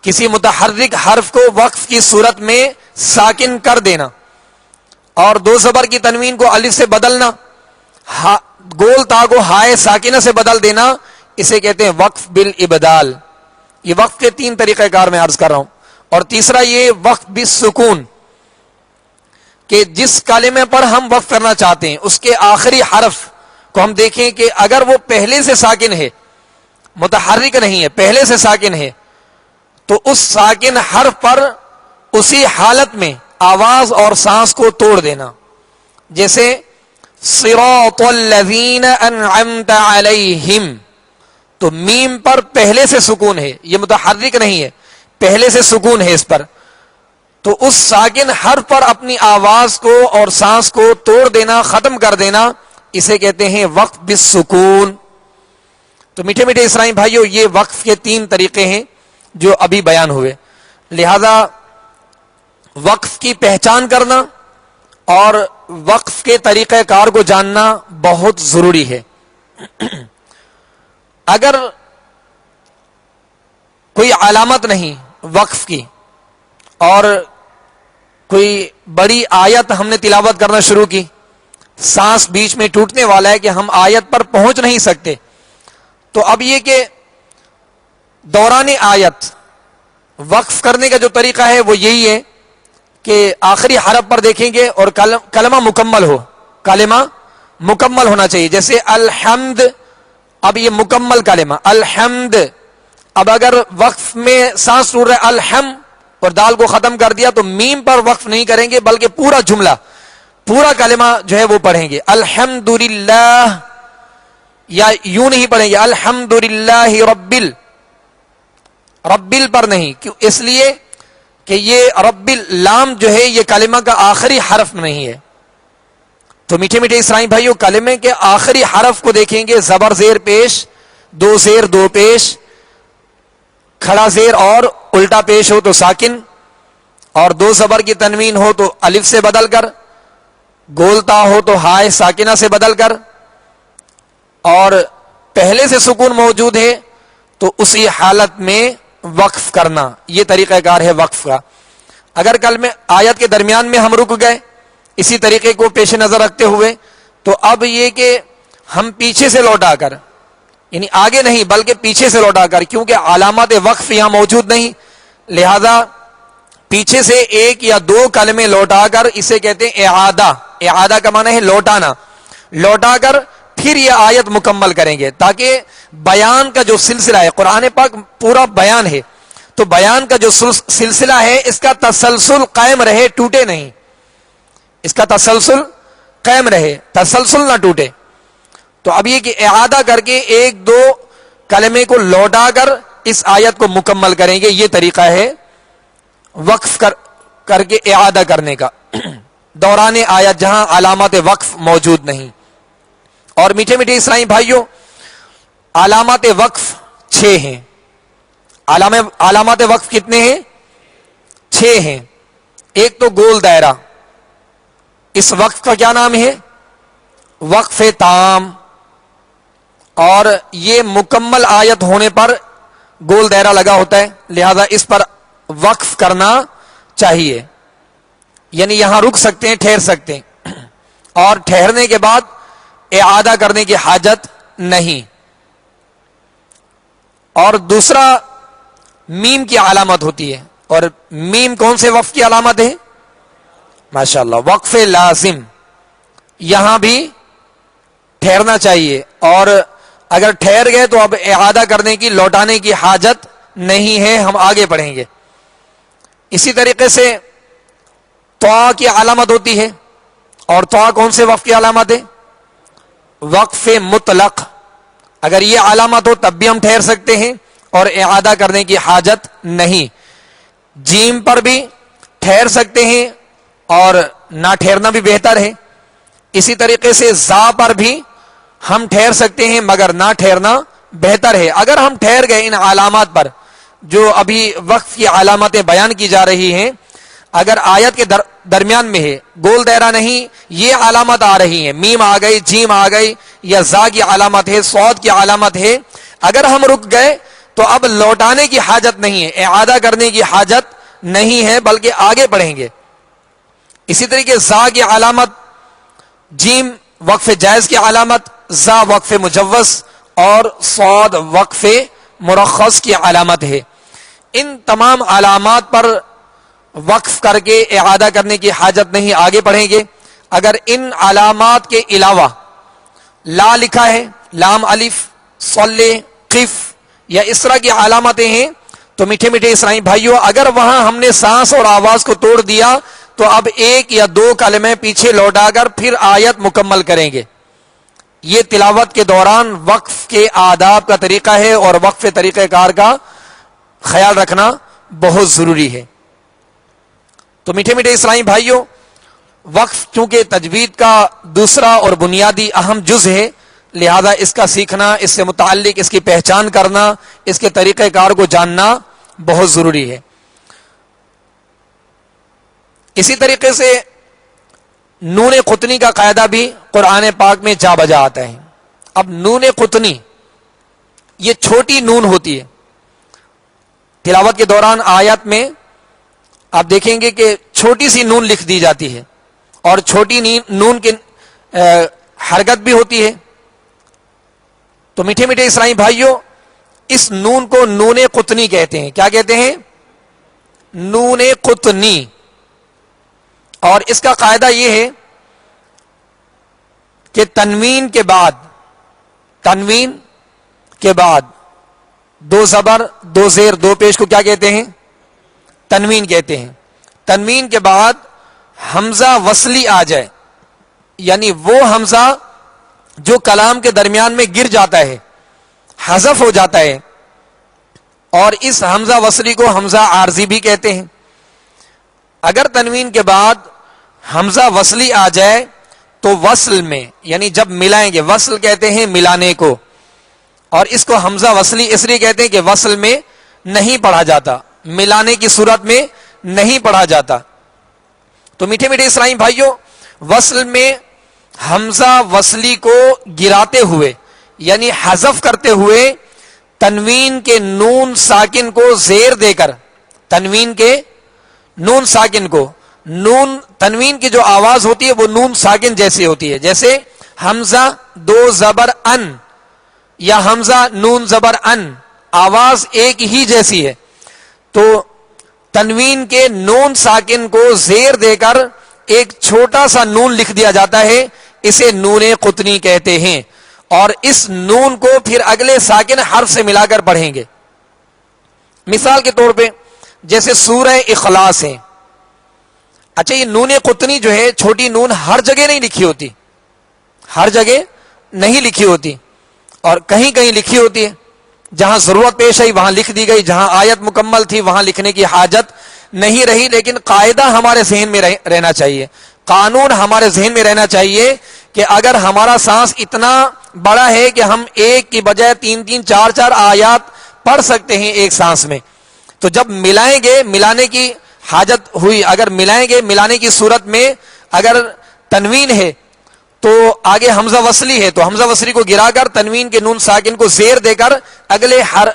کسی متحرک حرف کو وقف کی صورت میں ساکن کر دینا, اور دو زبر کی تنوین کو الف سے بدلنا, گول تا کو ہائے ساکنہ سے بدل دینا, اسے کہتے ہیں وقف بالابدال. یہ وقف کے تین طریقہ کار میں عرض کر رہا ہوں. اور تیسرا یہ وقف بالسکون, کہ جس کلمے پر ہم وقف کرنا چاہتے ہیں اس کے آخری حرف کو ہم دیکھیں کہ اگر وہ پہلے سے ساکن ہے, متحرک نہیں ہے, پہلے سے ساکن ہے, تو اس ساکن حرف پر اسی حالت میں آواز اور سانس کو توڑ دینا. جیسے صراط الذین انعمت علیہم, تو میم پر پہلے سے سکون ہے, یہ متحرک نہیں ہے, پہلے سے سکون ہے اس پر, تو اس ساکن حرف پر اپنی آواز کو اور سانس کو توڑ دینا, ختم کر دینا, اسے کہتے ہیں وقف بالسکون. تو میٹھے میٹھے اسلامی بھائیوں, یہ وقف کے تین طریقے ہیں جو ابھی بیان ہوئے. لہذا وقف کی پہچان کرنا اور وقف کے طریقہ کار کو جاننا بہت ضروری ہے. اگر کوئی علامت نہیں وقف کی اور کوئی بڑی آیت ہم نے تلاوت کرنا شروع کی, سانس بیچ میں ٹوٹنے والا ہے کہ ہم آیت پر پہنچ نہیں سکتے, تو اب یہ کہ دوران آیت وقف کرنے کا جو طریقہ ہے وہ یہی ہے کہ آخری حرف پر دیکھیں گے اور کلمہ مکمل ہو, کلمہ مکمل ہونا چاہیے. جیسے الحمد, اب یہ مکمل کلمہ الحمد, اب اگر وقف میں سانس ٹوٹ رہا ہے الحم اور دال کو ختم کر دیا تو میم پر وقف نہیں کریں گے, بلکہ پورا جملہ پورا کلمہ جو ہے وہ پڑھیں گے. الحمدللہ, یا یوں نہیں پڑھیں گے الحمدللہ ربل پر نہیں, کیوں, اس لیے کہ یہ رب اللام جو ہے یہ کلمہ کا آخری حرف نہیں ہے. تو میٹھے میٹھے اسلامی بھائیوں, کلمے کے آخری حرف کو دیکھیں گے, زبر زیر پیش, دو زیر دو پیش, کھڑا زیر اور الٹا پیش ہو تو ساکن, اور دو زبر کی تنوین ہو تو الف سے بدل کر، گولتا ہو تو ہائے ساکنہ سے بدل کر، اور پہلے سے سکون موجود ہے تو اسی حالت میں وقف کرنا، یہ طریقہ کار ہے وقف کا۔ اگر کل میں آیت کے درمیان میں ہم رک گئے اسی طریقے کو پیش نظر رکھتے ہوئے، تو اب یہ کہ ہم پیچھے سے لوٹا کر، یعنی آگے نہیں بلکہ پیچھے سے لوٹا کر، کیونکہ علامات وقف یہاں موجود نہیں، لہذا پیچھے سے ایک یا دو کلمے لوٹا کر اسے کہتے ہیں اعادہ۔ اعادہ کا معنی ہے لوٹانا، لوٹا کر پھر یہ آیت مکمل کریں گے، تاکہ بیان کا جو سلسلہ ہے، قرآن پاک پورا بیان ہے، تو بیان کا جو سلسلہ ہے اس کا تسلسل قائم رہے، ٹوٹے نہیں، اس کا تسلسل قائم رہے، تسلسل نہ ٹوٹے۔ تو اب یہ کہ اعادہ کر کے ایک دو کلمے کو لوٹا کر اس آیت کو مکمل کریں گے، یہ طریقہ ہے وقف کر کے اعادہ کرنے کا دوران آیت جہاں علامات وقف موجود نہیں۔ اور میٹھے میٹھے اسلامی بھائیوں، علامات وقف 6 ہیں۔ علامات وقف کتنے ہیں؟ 6 ہیں۔ ایک تو گول دائرہ، اس وقف کا کیا نام ہے؟ وقف تام، اور یہ مکمل آیت ہونے پر گول دائرہ لگا ہوتا ہے، لہذا اس پر وقف کرنا چاہیے، یعنی یہاں رک سکتے ہیں، ٹھہر سکتے ہیں، اور ٹھہرنے کے بعد اعادہ کرنے کی حاجت نہیں۔ اور دوسرا میم کی علامت ہوتی ہے، اور میم کون سے وقف کی علامت ہے؟ ماشاءاللہ وقف لازم، یہاں بھی ٹھہرنا چاہیے، اور اگر ٹھہر گئے تو اب اعادہ کرنے کی، لوٹانے کی حاجت نہیں ہے، ہم آگے پڑھیں گے۔ اسی طریقے سے طا کی علامت ہوتی ہے، اور طا کون سے وقف کی علامت ہے؟ وقف مطلق، اگر یہ علامت ہو تب بھی ہم ٹھہر سکتے ہیں اور اعادہ کرنے کی حاجت نہیں۔ جیم پر بھی ٹھہر سکتے ہیں اور نہ ٹھہرنا بھی بہتر ہے۔ اسی طریقے سے زا پر بھی ہم ٹھہر سکتے ہیں مگر نہ ٹھہرنا بہتر ہے۔ اگر ہم ٹھہر گئے ان علامات پر جو ابھی وقف کی علامتیں بیان کی جا رہی ہیں، اگر آیت کے درمیان میں ہے، گول دائرہ نہیں، یہ علامت آ رہی ہیں، میم آ گئی، جیم آ گئی، یا زا کی علامت ہے، صاد کی علامت ہے، اگر ہم رک گئے تو اب لوٹانے کی حاجت نہیں ہے، اعادہ کرنے کی حاجت نہیں ہے، بلکہ آگے پڑھیں گے۔ اسی طریقے زا کی علامت، جیم وقف جائز کی علامت، زا وقف مجوز، اور صاد وقف مرخص کی علامت ہے۔ ان تمام علامات پر وقف کر کے اعادہ کرنے کی حاجت نہیں، آگے پڑھیں گے۔ اگر ان علامات کے علاوہ لا لکھا ہے، لام الف، صلے، قف، یا اس طرح کی علامتیں ہیں، تو میٹھے میٹھے اسلامی بھائیوں، اگر وہاں ہم نے سانس اور آواز کو توڑ دیا تو اب ایک یا دو کلمے پیچھے لوٹا کر پھر آیت مکمل کریں گے۔ یہ تلاوت کے دوران وقف کے آداب کا طریقہ ہے، اور وقف طریقہ کار کا خیال رکھنا بہت ضروری ہے۔ تو میٹھے میٹھے اسلامی بھائیوں، وقف چونکہ تجوید کا دوسرا اور بنیادی اہم جز ہے، لہذا اس کا سیکھنا، اس سے متعلق اس کی پہچان کرنا، اس کے طریقہ کار کو جاننا بہت ضروری ہے۔ اسی طریقے سے نون قطنی کا قاعدہ بھی قرآن پاک میں جا بجا آتا ہے۔ اب نون قطنی یہ چھوٹی نون ہوتی ہے، تلاوت کے دوران آیت میں آپ دیکھیں گے کہ چھوٹی سی نون لکھ دی جاتی ہے، اور چھوٹی نون کی حرکت بھی ہوتی ہے۔ تو میٹھے میٹھے اسلامی بھائیوں، اس نون کو نون قطنی کہتے ہیں۔ کیا کہتے ہیں؟ نون قطنی۔ اور اس کا قاعدہ یہ ہے کہ تنوین کے بعد دو زبر، دو زیر، دو پیش کو کیا کہتے ہیں؟ تنوین کہتے ہیں۔ تنوین کے بعد حمزہ وصلی آ جائے، یعنی وہ حمزہ جو کلام کے درمیان میں گر جاتا ہے، حذف ہو جاتا ہے، اور اس حمزہ وصلی کو حمزہ عارضی بھی کہتے ہیں۔ اگر تنوین کے بعد حمزہ وصلی آ جائے تو وصل میں، یعنی جب ملائیں گے، وصل کہتے ہیں ملانے کو، اور اس کو حمزہ وصلی اس لیے کہتے ہیں کہ وصل میں نہیں پڑھا جاتا، ملانے کی صورت میں نہیں پڑھا جاتا. تو میٹھے میٹھے اسلامی بھائیوں، وصل میں حمزہ وصلی کو گراتے ہوئے یعنی حذف کرتے ہوئے تنوین کے نون ساکن کو زیر دے کر، تنوین کے نون ساکن کو، نون تنوین کی جو آواز ہوتی ہے وہ نون ساکن جیسی ہوتی ہے، جیسے حمزہ دو زبر ان یا حمزہ نون زبر ان، آواز ایک ہی جیسی ہے. تو تنوین کے نون ساکن کو زیر دے کر ایک چھوٹا سا نون لکھ دیا جاتا ہے، اسے نون قطنی کہتے ہیں. اور اس نون کو پھر اگلے ساکن حرف سے ملا کر پڑھیں گے. مثال کے طور پہ جیسے سورہ اخلاص ہے. اچھا، یہ نون قطنی جو ہے، چھوٹی نون ہر جگہ نہیں لکھی ہوتی، ہر جگہ نہیں لکھی ہوتی، اور کہیں کہیں لکھی ہوتی ہے. جہاں ضرورت پیش آئی وہاں لکھ دی گئی، جہاں آیت مکمل تھی وہاں لکھنے کی حاجت نہیں رہی. لیکن قاعدہ ہمارے ذہن میں رہنا چاہیے، قانون ہمارے ذہن میں رہنا چاہیے کہ اگر ہمارا سانس اتنا بڑا ہے کہ ہم ایک کی بجائے تین تین چار چار آیات پڑھ سکتے ہیں ایک سانس میں، تو جب ملائیں گے، ملانے کی حاجت ہوئی، اگر ملائیں گے، ملانے کی صورت میں اگر تنوین ہے تو آگے حمزہ وصلی ہے، تو حمزہ وصلی کو گرا کر تنوین کے نون ساکن کو زیر دے کر اگلے ہر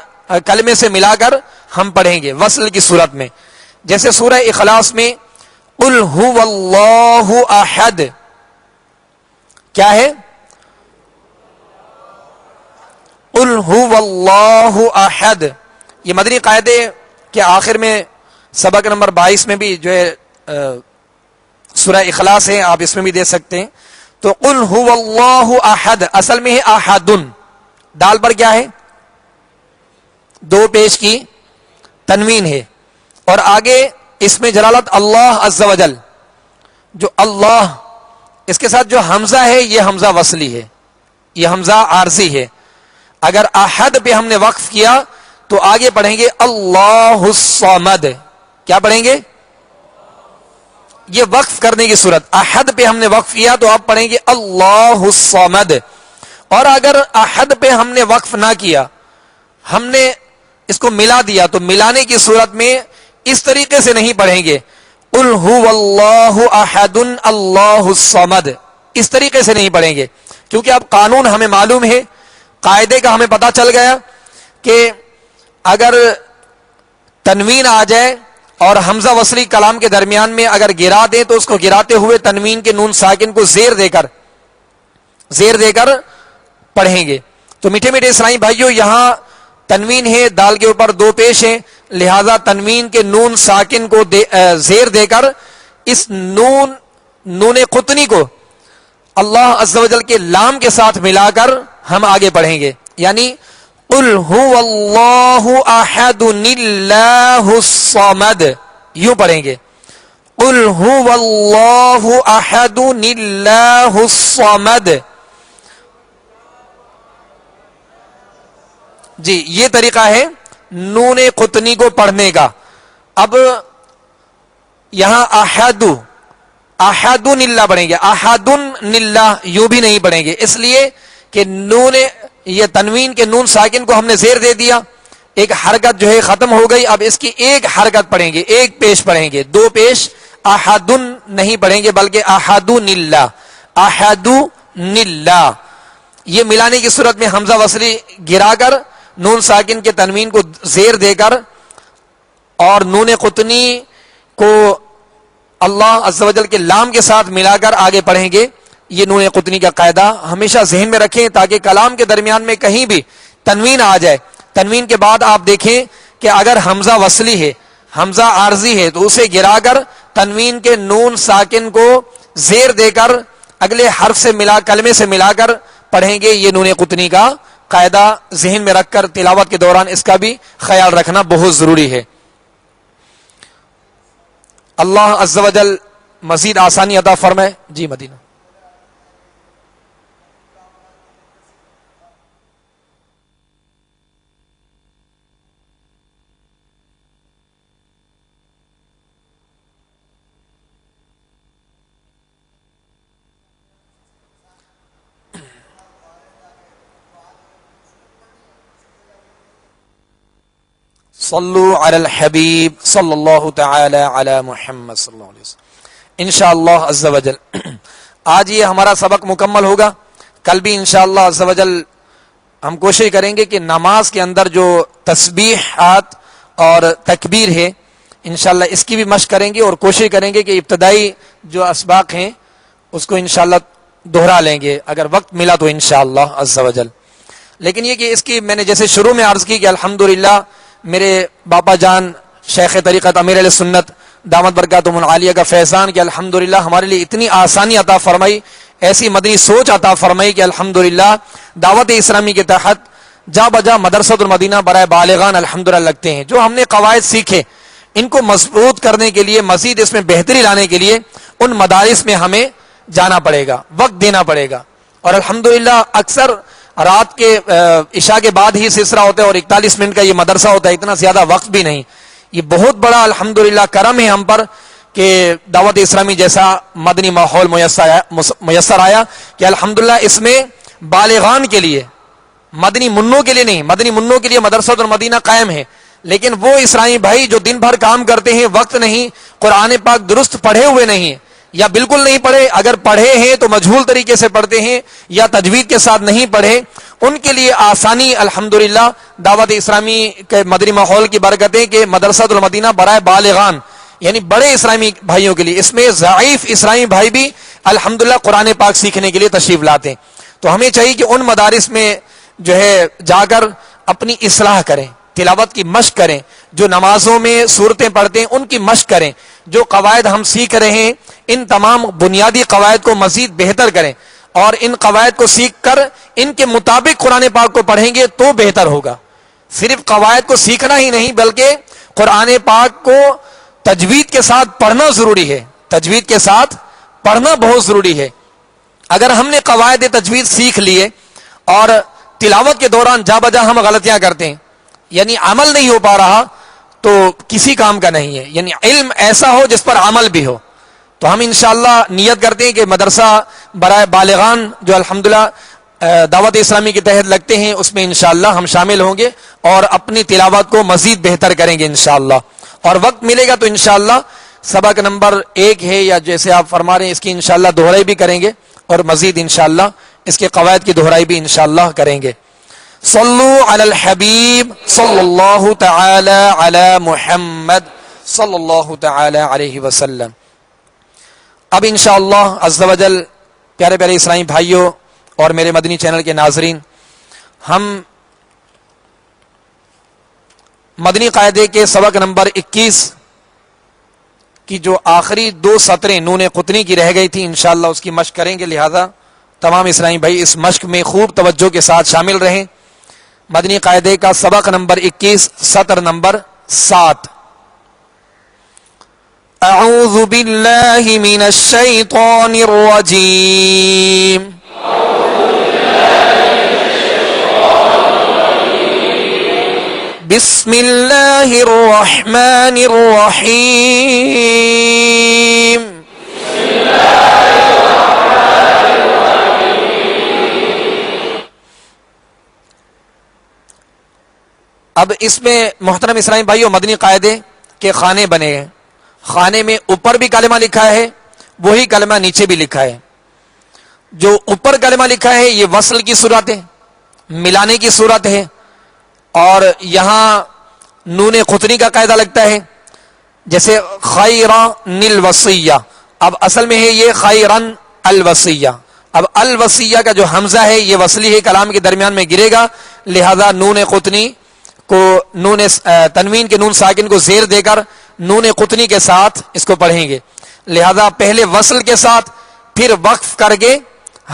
کلمے سے ملا کر ہم پڑھیں گے وصل کی صورت میں. جیسے سورہ اخلاص میں قل هو اللہ احد، کیا ہے؟ قل هو اللہ احد. یہ مدنی قاعدے کے آخر میں سبق نمبر 22 میں بھی جو ہے سورہ اخلاص ہے، آپ اس میں بھی دے سکتے ہیں. تو قل هو اللہ احد اصل میں ہے احدن، دال پر کیا ہے؟ دو پیش کی تنوین ہے، اور آگے اس میں جلالت اللہ عز و جل، جو اللہ اس کے ساتھ جو حمزہ ہے یہ حمزہ وصلی ہے، یہ حمزہ عارضی ہے. اگر احد پہ ہم نے وقف کیا تو آگے پڑھیں گے اللہ الصمد. کیا پڑھیں گے؟ یہ وقف کرنے کی صورت. احد پہ ہم نے وقف کیا تو آپ پڑھیں گے اللہ الصمد. اور اگر احد پہ ہم نے وقف نہ کیا، ہم نے اس کو ملا دیا، تو ملانے کی صورت میں اس طریقے سے نہیں پڑھیں گے قل هو اللہ احد اللہ الصمد، اس طریقے سے نہیں پڑھیں گے. کیونکہ اب قانون ہمیں معلوم ہے، قاعدے کا ہمیں پتہ چل گیا کہ اگر تنوین آ جائے اور حمزہ وصلی کلام کے درمیان میں اگر گرا دیں تو اس کو گراتے ہوئے تنوین کے نون ساکن کو زیر دے کر پڑھیں گے. تو میٹھے میٹھے اسلامی بھائیوں، یہاں تنوین ہے، دال کے اوپر دو پیش ہیں، لہذا تنوین کے نون ساکن کو زیر دے کر اس نون قطنی کو اللہ عز و جل کے لام کے ساتھ ملا کر ہم آگے پڑھیں گے. یعنی قل هو اللہ احد اللہ الصمد، یوں پڑھیں گے قل هو اللہ احد اللہ الصمد. جی، یہ طریقہ ہے نون قطنی کو پڑھنے کا. اب یہاں احدن اللہ پڑھیں گے، احدن اللہ یوں بھی نہیں پڑھیں گے، اس لیے کہ نون یہ تنوین کے نون ساکن کو ہم نے زیر دے دیا، ایک حرکت جو ہے ختم ہو گئی. اب اس کی ایک حرکت پڑھیں گے، ایک پیش پڑھیں گے، دو پیش احدن نہیں پڑھیں گے بلکہ احدن اللہ، احدن اللہ. یہ ملانے کی صورت میں حمزہ وصلی گرا کر نون ساکن کے تنوین کو زیر دے کر اور نون قطنی کو اللہ عز و جل کے لام کے ساتھ ملا کر آگے پڑھیں گے. یہ نون قطنی کا قاعدہ ہمیشہ ذہن میں رکھیں تاکہ کلام کے درمیان میں کہیں بھی تنوین آ جائے، تنوین کے بعد آپ دیکھیں کہ اگر حمزہ وصلی ہے، حمزہ عارضی ہے، تو اسے گرا کر تنوین کے نون ساکن کو زیر دے کر اگلے حرف سے کلمے سے ملا کر پڑھیں گے. یہ نون قطنی کا قاعدہ ذہن میں رکھ کر تلاوت کے دوران اس کا بھی خیال رکھنا بہت ضروری ہے. اللہ عز و جل مزید آسانی عطا فرمائے. جی مدینہ. صلو علی الحبیب صلی اللہ تعالی علی محمد صلی اللہ علیہ وسلم۔ انشاءاللہ عز وجل آج یہ ہمارا سبق مکمل ہوگا۔ کل بھی انشاءاللہ عز وجل ہم کوشش کریں گے کہ نماز کے اندر جو تسبیحات اور تکبیر ہے انشاءاللہ اس کی بھی مشق کریں گے، اور کوشش کریں گے کہ ابتدائی جو اسباق ہیں اس کو انشاءاللہ دہرا لیں گے اگر وقت ملا تو انشاءاللہ عز وجل۔ لیکن یہ کہ اس کی میں نے جیسے شروع میں عرض کی کہ الحمدللہ میرے باپا جان شیخ طریقت امیر علیہ سنت دامت برکاتہم العالیہ کا فیضان کہ الحمدللہ ہمارے لیے اتنی آسانی عطا فرمائی، ایسی مدنی سوچ عطا فرمائی کہ الحمدللہ دعوت اسلامی کے تحت جا بجا مدرسۃ المدینہ برائے بالغان الحمدللہ لگتے ہیں۔ جو ہم نے قواعد سیکھے ان کو مضبوط کرنے کے لیے، مزید اس میں بہتری لانے کے لیے ان مدارس میں ہمیں جانا پڑے گا، وقت دینا پڑے گا۔ اور الحمدللہ اکثر رات کے عشاء کے بعد ہی سلسلہ ہوتا ہے اور 41 منٹ کا یہ مدرسہ ہوتا ہے، اتنا زیادہ وقت بھی نہیں۔ یہ بہت بڑا الحمدللہ کرم ہے ہم پر کہ دعوت اسلامی جیسا مدنی ماحول میسر آیا کہ الحمدللہ اس میں بالغان کے لیے، مدنی منوں کے لیے نہیں، مدنی منوں کے لیے مدرسۃ المدینہ قائم ہے، لیکن وہ اسلامی بھائی جو دن بھر کام کرتے ہیں، وقت نہیں، قرآن پاک درست پڑھے ہوئے نہیں ہیں یا بالکل نہیں پڑھے، اگر پڑھے ہیں تو مجہول طریقے سے پڑھتے ہیں یا تجوید کے ساتھ نہیں پڑھے، ان کے لیے آسانی الحمدللہ دعوت اسلامی کے مدنی ماحول کی برکتیں کہ مدرسۃ المدینہ برائے بالغان یعنی بڑے اسلامی بھائیوں کے لیے، اس میں ضعیف اسلامی بھائی بھی الحمدللہ قرآن پاک سیکھنے کے لیے تشریف لاتے ہیں۔ تو ہمیں چاہیے کہ ان مدارس میں جو ہے جا کر اپنی اصلاح کریں، تلاوت کی مشق کریں، جو نمازوں میں صورتیں پڑھتے ہیں ان کی مشق کریں، جو قواعد ہم سیکھ رہے ہیں ان تمام بنیادی قواعد کو مزید بہتر کریں، اور ان قواعد کو سیکھ کر ان کے مطابق قرآن پاک کو پڑھیں گے تو بہتر ہوگا۔ صرف قواعد کو سیکھنا ہی نہیں بلکہ قرآن پاک کو تجوید کے ساتھ پڑھنا ضروری ہے، تجوید کے ساتھ پڑھنا بہت ضروری ہے۔ اگر ہم نے قواعد تجوید سیکھ لیے اور تلاوت کے دوران جا بجا ہم غلطیاں کرتے ہیں، یعنی عمل نہیں ہو پا رہا، تو کسی کام کا نہیں ہے۔ یعنی علم ایسا ہو جس پر عمل بھی ہو۔ تو ہم انشاءاللہ نیت کرتے ہیں کہ مدرسہ برائے بالغان جو الحمدللہ دعوت اسلامی کے تحت لگتے ہیں اس میں انشاءاللہ ہم شامل ہوں گے اور اپنی تلاوت کو مزید بہتر کریں گے انشاءاللہ، اور وقت ملے گا تو انشاءاللہ سبق نمبر 1 ہے یا جیسے آپ فرما رہے ہیں اس کی انشاءاللہ دہرائی بھی کریں گے، اور مزید انشاءاللہ اس کے قواعد کی دہرائی بھی انشاءاللہ کریں گے۔ صلو علی الحبیب صلی اللہ تعالی علی محمد صلی اللہ تعالی علیہ وسلم۔ اب انشاءاللہ عز و جل پیارے پیارے اسلامی بھائیوں اور میرے مدنی چینل کے ناظرین، ہم مدنی قاعدے کے سبق نمبر 21 کی جو آخری 2 سطریں نون قطنی کی رہ گئی تھی انشاءاللہ اس کی مشق کریں گے، لہذا تمام اسلامی بھائی اس مشق میں خوب توجہ کے ساتھ شامل رہیں۔ مدنی قاعدے کا سبق نمبر 21 سطر نمبر 7۔ اعوذ باللہ من الشیطان الرجیم بسم اللہ الرحمن الرحیم۔ اب اس میں محترم اسلامی بھائیوں مدنی قاعدے کے خانے بنے ہیں، خانے میں اوپر بھی کلمہ لکھا ہے، وہی کلمہ نیچے بھی لکھا ہے۔ جو اوپر کلمہ لکھا ہے یہ وصل کی صورت ہے، ملانے کی صورت ہے، اور یہاں نون قطنی کا قاعدہ لگتا ہے، جیسے خیرن الوصیہ، اب اصل میں ہے یہ خیرن الوصیہ، اب الوصیہ کا جو حمزہ ہے یہ وصلی ہے، کلام کے درمیان میں گرے گا، لہذا نون قطنی کو نون تنوین کے نون ساکن کو زیر دے کر نون قطنی کے ساتھ اس کو پڑھیں گے، لہذا پہلے وصل کے ساتھ پھر وقف کر کے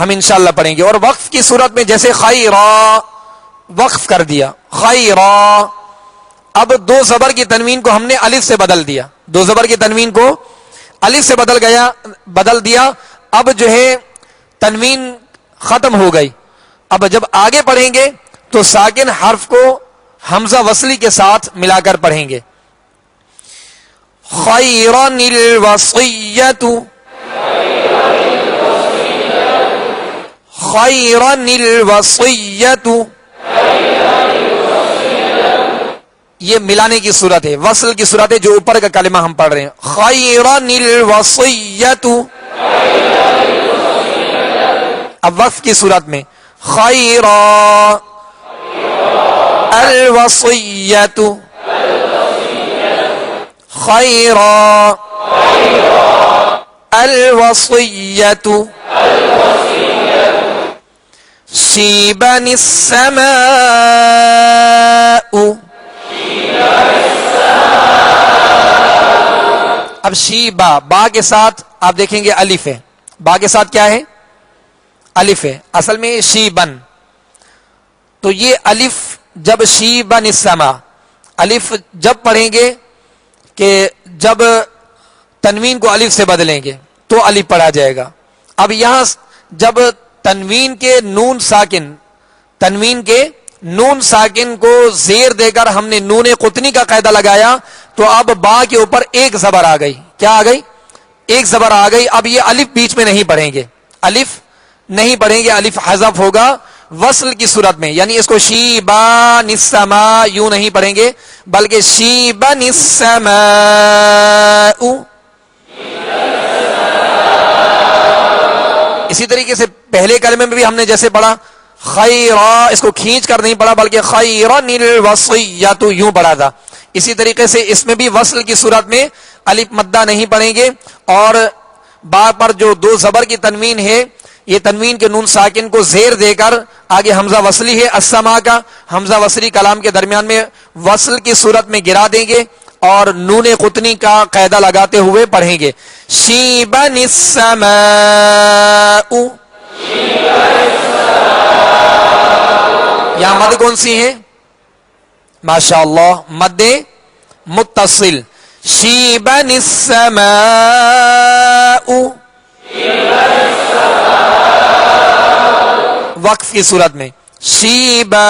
ہم انشاءاللہ پڑھیں گے۔ اور وقف کی صورت میں جیسے خیرا وقف کر دیا خیرا، اب 2 زبر کی تنوین کو ہم نے الف سے بدل دیا، 2 زبر کی تنوین کو الف سے بدل دیا، اب جو ہے تنوین ختم ہو گئی۔ اب جب آگے پڑھیں گے تو ساکن حرف کو حمزہ وصلی کے ساتھ ملا کر پڑھیں گے۔ خیرن الوصیۃ خیرن الوصیۃ، یہ ملانے کی صورت ہے، وصل کی صورت ہے جو اوپر کا کلمہ ہم پڑھ رہے ہیں. خیرن الوصیۃ. اب وقف کی صورت میں خیرا الوصیۃ، خیرا الوصیۃ. شیبن السماء. اب شیبا، با کے ساتھ آپ دیکھیں گے الف ہے، با کے ساتھ کیا ہے؟ الف ہے. اصل میں شیبن، تو یہ الف جب شیبن السما، الف جب پڑھیں گے کہ جب تنوین کو الف سے بدلیں گے تو الف پڑھا جائے گا. اب یہاں جب تنوین کے نون ساکن، تنوین کے نون ساکن کو زیر دے کر ہم نے نون قطنی کا قاعدہ لگایا تو اب با کے اوپر ایک زبر آ گئی. کیا آ گئی؟ ایک زبر آ گئی. اب یہ الف بیچ میں نہیں پڑھیں گے، الف نہیں پڑھیں گے، الف حذف ہوگا وصل کی صورت میں. یعنی اس کو شیبان السماء یوں نہیں پڑھیں گے بلکہ شیبان السماء. اسی طریقے سے پہلے کلمے میں بھی ہم نے جیسے پڑھا خیرا، اس کو کھینچ کر نہیں پڑھا بلکہ خیرن الوصیۃ یوں پڑھا تھا. اسی طریقے سے اس میں بھی وصل کی صورت میں الف مدہ نہیں پڑھیں گے، اور با پر جو دو زبر کی تنوین ہے یہ تنوین کے نون ساکن کو زیر دے کر آگے حمزہ وصلی ہے السما کا، حمزہ وصلی کلام کے درمیان میں وصل کی صورت میں گرا دیں گے اور نون قطنی کا قاعدہ لگاتے ہوئے پڑھیں گے شیبن السماء. یہاں مد کون سی ہے؟ ماشاء اللہ مد متصل. شیبن السماء. وقف کی صورت میں شیبا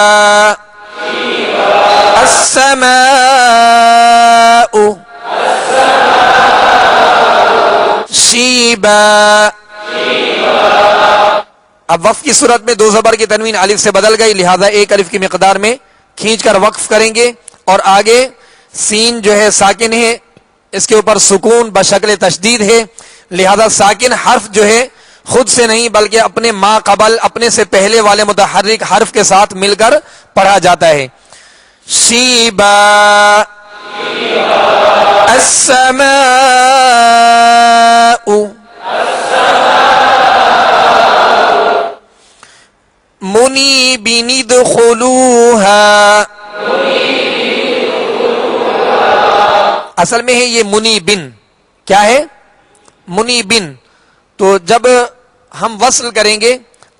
السماء. شیبا. اب وقف کی صورت میں دو زبر کی تنوین الف سے بدل گئی، لہذا ایک الف کی مقدار میں کھینچ کر وقف کریں گے، اور آگے سین جو ہے ساکن ہے، اس کے اوپر سکون بشکل تشدید ہے، لہذا ساکن حرف جو ہے خود سے نہیں بلکہ اپنے ما قبل، اپنے سے پہلے والے متحرک حرف کے ساتھ مل کر پڑھا جاتا ہے. شیبا السماء. منیبین ادخلوها. اصل میں ہے یہ منیبن. کیا ہے؟ منیبن. تو جب ہم وصل کریں گے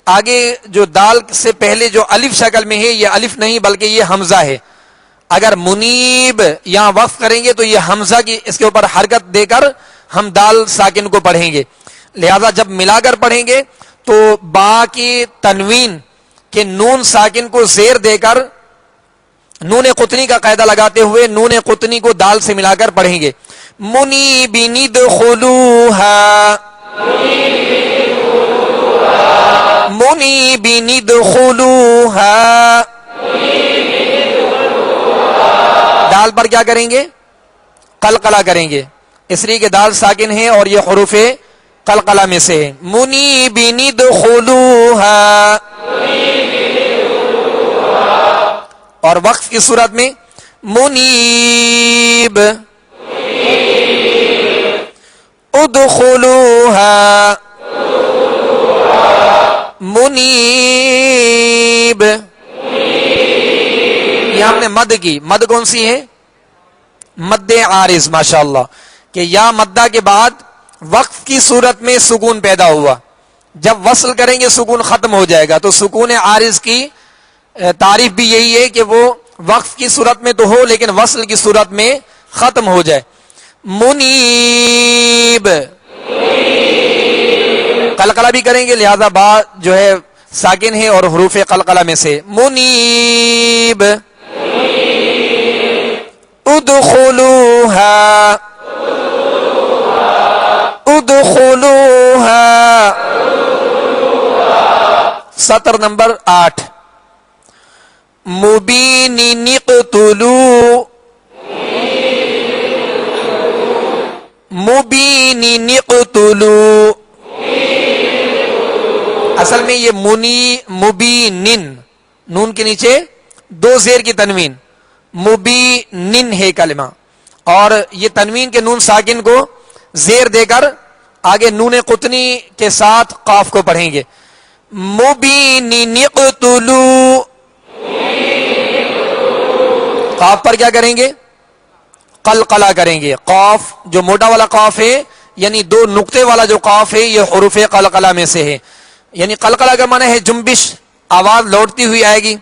آگے جو دال سے پہلے جو الف شکل میں ہے یہ الف نہیں بلکہ یہ حمزہ ہے. اگر منیب یہاں وقف کریں گے تو یہ حمزہ کی اس کے اوپر حرکت دے کر ہم دال ساکن کو پڑھیں گے، لہذا جب ملا کر پڑھیں گے تو با کی تنوین کے نون ساکن کو زیر دے کر نون قطنی کا قاعدہ لگاتے ہوئے نون قطنی کو دال سے ملا کر پڑھیں گے منیبین ادخلوها. منیبین ادخلوها. دال پر کیا کریں گے؟ قلقلہ کریں گے، اس لیے کہ دال ساکن ہے اور یہ حروف قلقلہ میں سے ہے. منیبین ادخلوها. اور وقف کی صورت میں منیب ادخلوها. منیب. یہ ہم نے مد کی، مد کون سی ہے؟ مد عارض. ماشاءاللہ کہ یا مدہ کے بعد وقف کی صورت میں سکون پیدا ہوا، جب وصل کریں گے سکون ختم ہو جائے گا. تو سکون عارض کی تعریف بھی یہی ہے کہ وہ وقف کی صورت میں تو ہو لیکن وصل کی صورت میں ختم ہو جائے. منیب. قلقلہ بھی کریں گے لہذا با جو ہے ساکن ہے اور حروف قلقلہ میں سے. منیب ادخلوها. ادخلوها. سطر نمبر 8. مبین اقتلوا. مبین اقتلوا. اصل میں یہ منی مبینن، نون کے نیچے دو زیر کی تنوین، مبینن ہے کلمہ، اور یہ تنوین کے نون ساکن کو زیر دے کر آگے نون قطنی کے ساتھ قاف کو پڑھیں گے. مبینن اقتلوا. قاف پر کیا کریں گے؟ قلقلہ کریں گے. قاف جو موٹا والا قاف ہے، یعنی دو نقطے والا جو قاف ہے، یہ حروف قلقلہ میں سے ہے. یعنی قلقلہ کا معنی ہے جنبش، آواز لوٹتی ہوئی آئے گی.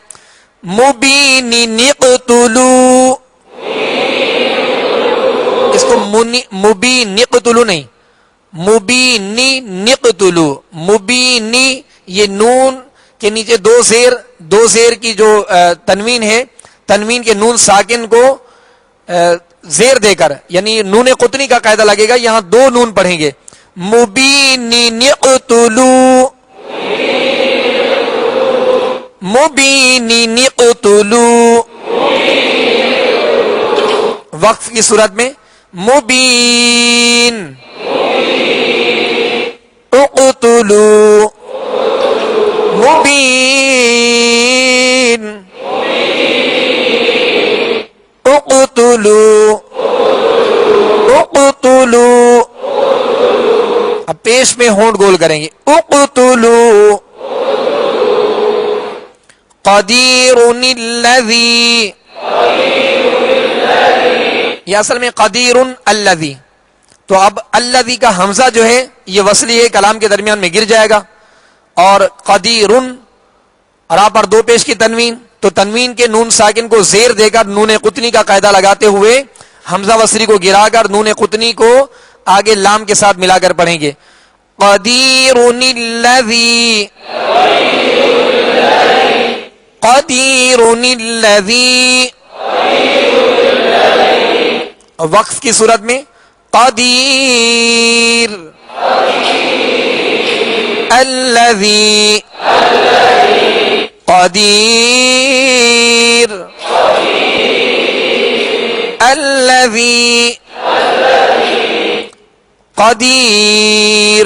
مبینن اقتلوا. اس کو مبین اقتلوا نہیں، مبین اقتلوا. مبینی، یہ نون کے نیچے دو زیر کی جو تنوین ہے، تنوین کے نون ساکن کو زیر دے کر، یعنی نون قطنی کا قاعدہ لگے گا، یہاں دو نون پڑھیں گے. مبین اقتلوا. مبین اقتلوا. وقف کی صورت میں مبین اقتلوا. مبین اقتلوا. اقتلوا. اب پیش میں ہونٹ گول کریں گے. اقتلوا. قدیر الذی. یہ اصل میں قدیر الذی. تو اب الذی کا حمزہ جو ہے یہ وصلی ہے، کلام کے درمیان میں گر جائے گا. اور قدیر را پر دو پیش کی تنوین، تو تنوین کے نون ساکن کو زیر دے کر نون قطنی کا قاعدہ لگاتے ہوئے حمزہ وصلی کو گرا کر نون قطنی کو آگے لام کے ساتھ ملا کر پڑھیں گے. قدیر الذی. قدیر الذی. وقف کی صورت میں قدیر الذی. قدیر الذی. قدیر.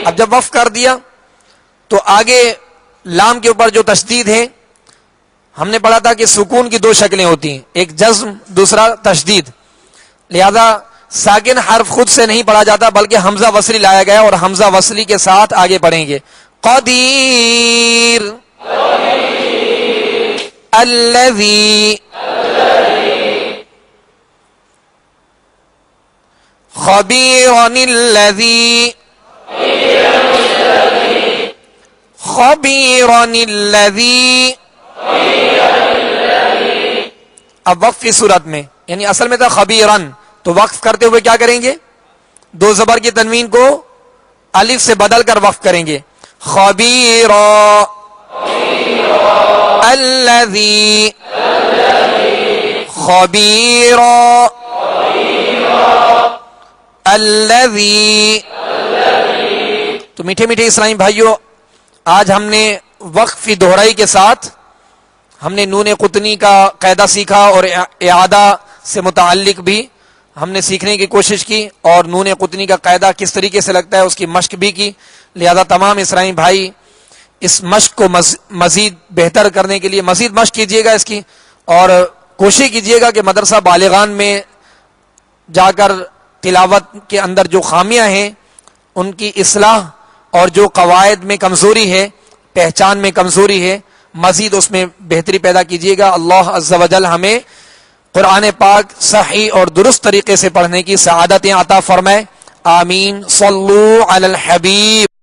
اب جب وقف کر دیا تو آگے لام کے اوپر جو تشدید ہے، ہم نے پڑھا تھا کہ سکون کی دو شکلیں ہوتی ہیں، ایک جزم، دوسرا تشدید. لہذا ساکن حرف خود سے نہیں پڑھا جاتا بلکہ حمزہ وصلی لایا گیا اور حمزہ وصلی کے ساتھ آگے پڑھیں گے. قدیر الذی. خبیر الذی. خبیر الذی. اب وقف کی صورت میں، یعنی اصل میں تھا خبیرن، تو وقف کرتے ہوئے کیا کریں گے؟ دو زبر کی تنوین کو الف سے بدل کر وقف کریں گے. خبیر الذی. خبیر الذی. تو میٹھے میٹھے اسلامی بھائیوں، آج ہم نے وقف کی دہرائی کے ساتھ ہم نے نون قطنی کا قاعدہ سیکھا اور اعادہ سے متعلق بھی ہم نے سیکھنے کی کوشش کی، اور نون قطنی کا قاعدہ کس طریقے سے لگتا ہے اس کی مشق بھی کی. لہذا تمام اسلامی بھائی اس مشق کو مزید بہتر کرنے کے لیے مزید مشق کیجیے گا اس کی، اور کوشش کیجیے گا کہ مدرسہ بالغان میں جا کر تلاوت کے اندر جو خامیاں ہیں ان کی اصلاح، اور جو قواعد میں کمزوری ہے، پہچان میں کمزوری ہے، مزید اس میں بہتری پیدا کیجیے گا. اللہ عز و جل ہمیں قرآن پاک صحیح اور درست طریقے سے پڑھنے کی سعادتیں عطا فرمائے. آمین. صلو علی الحبیب.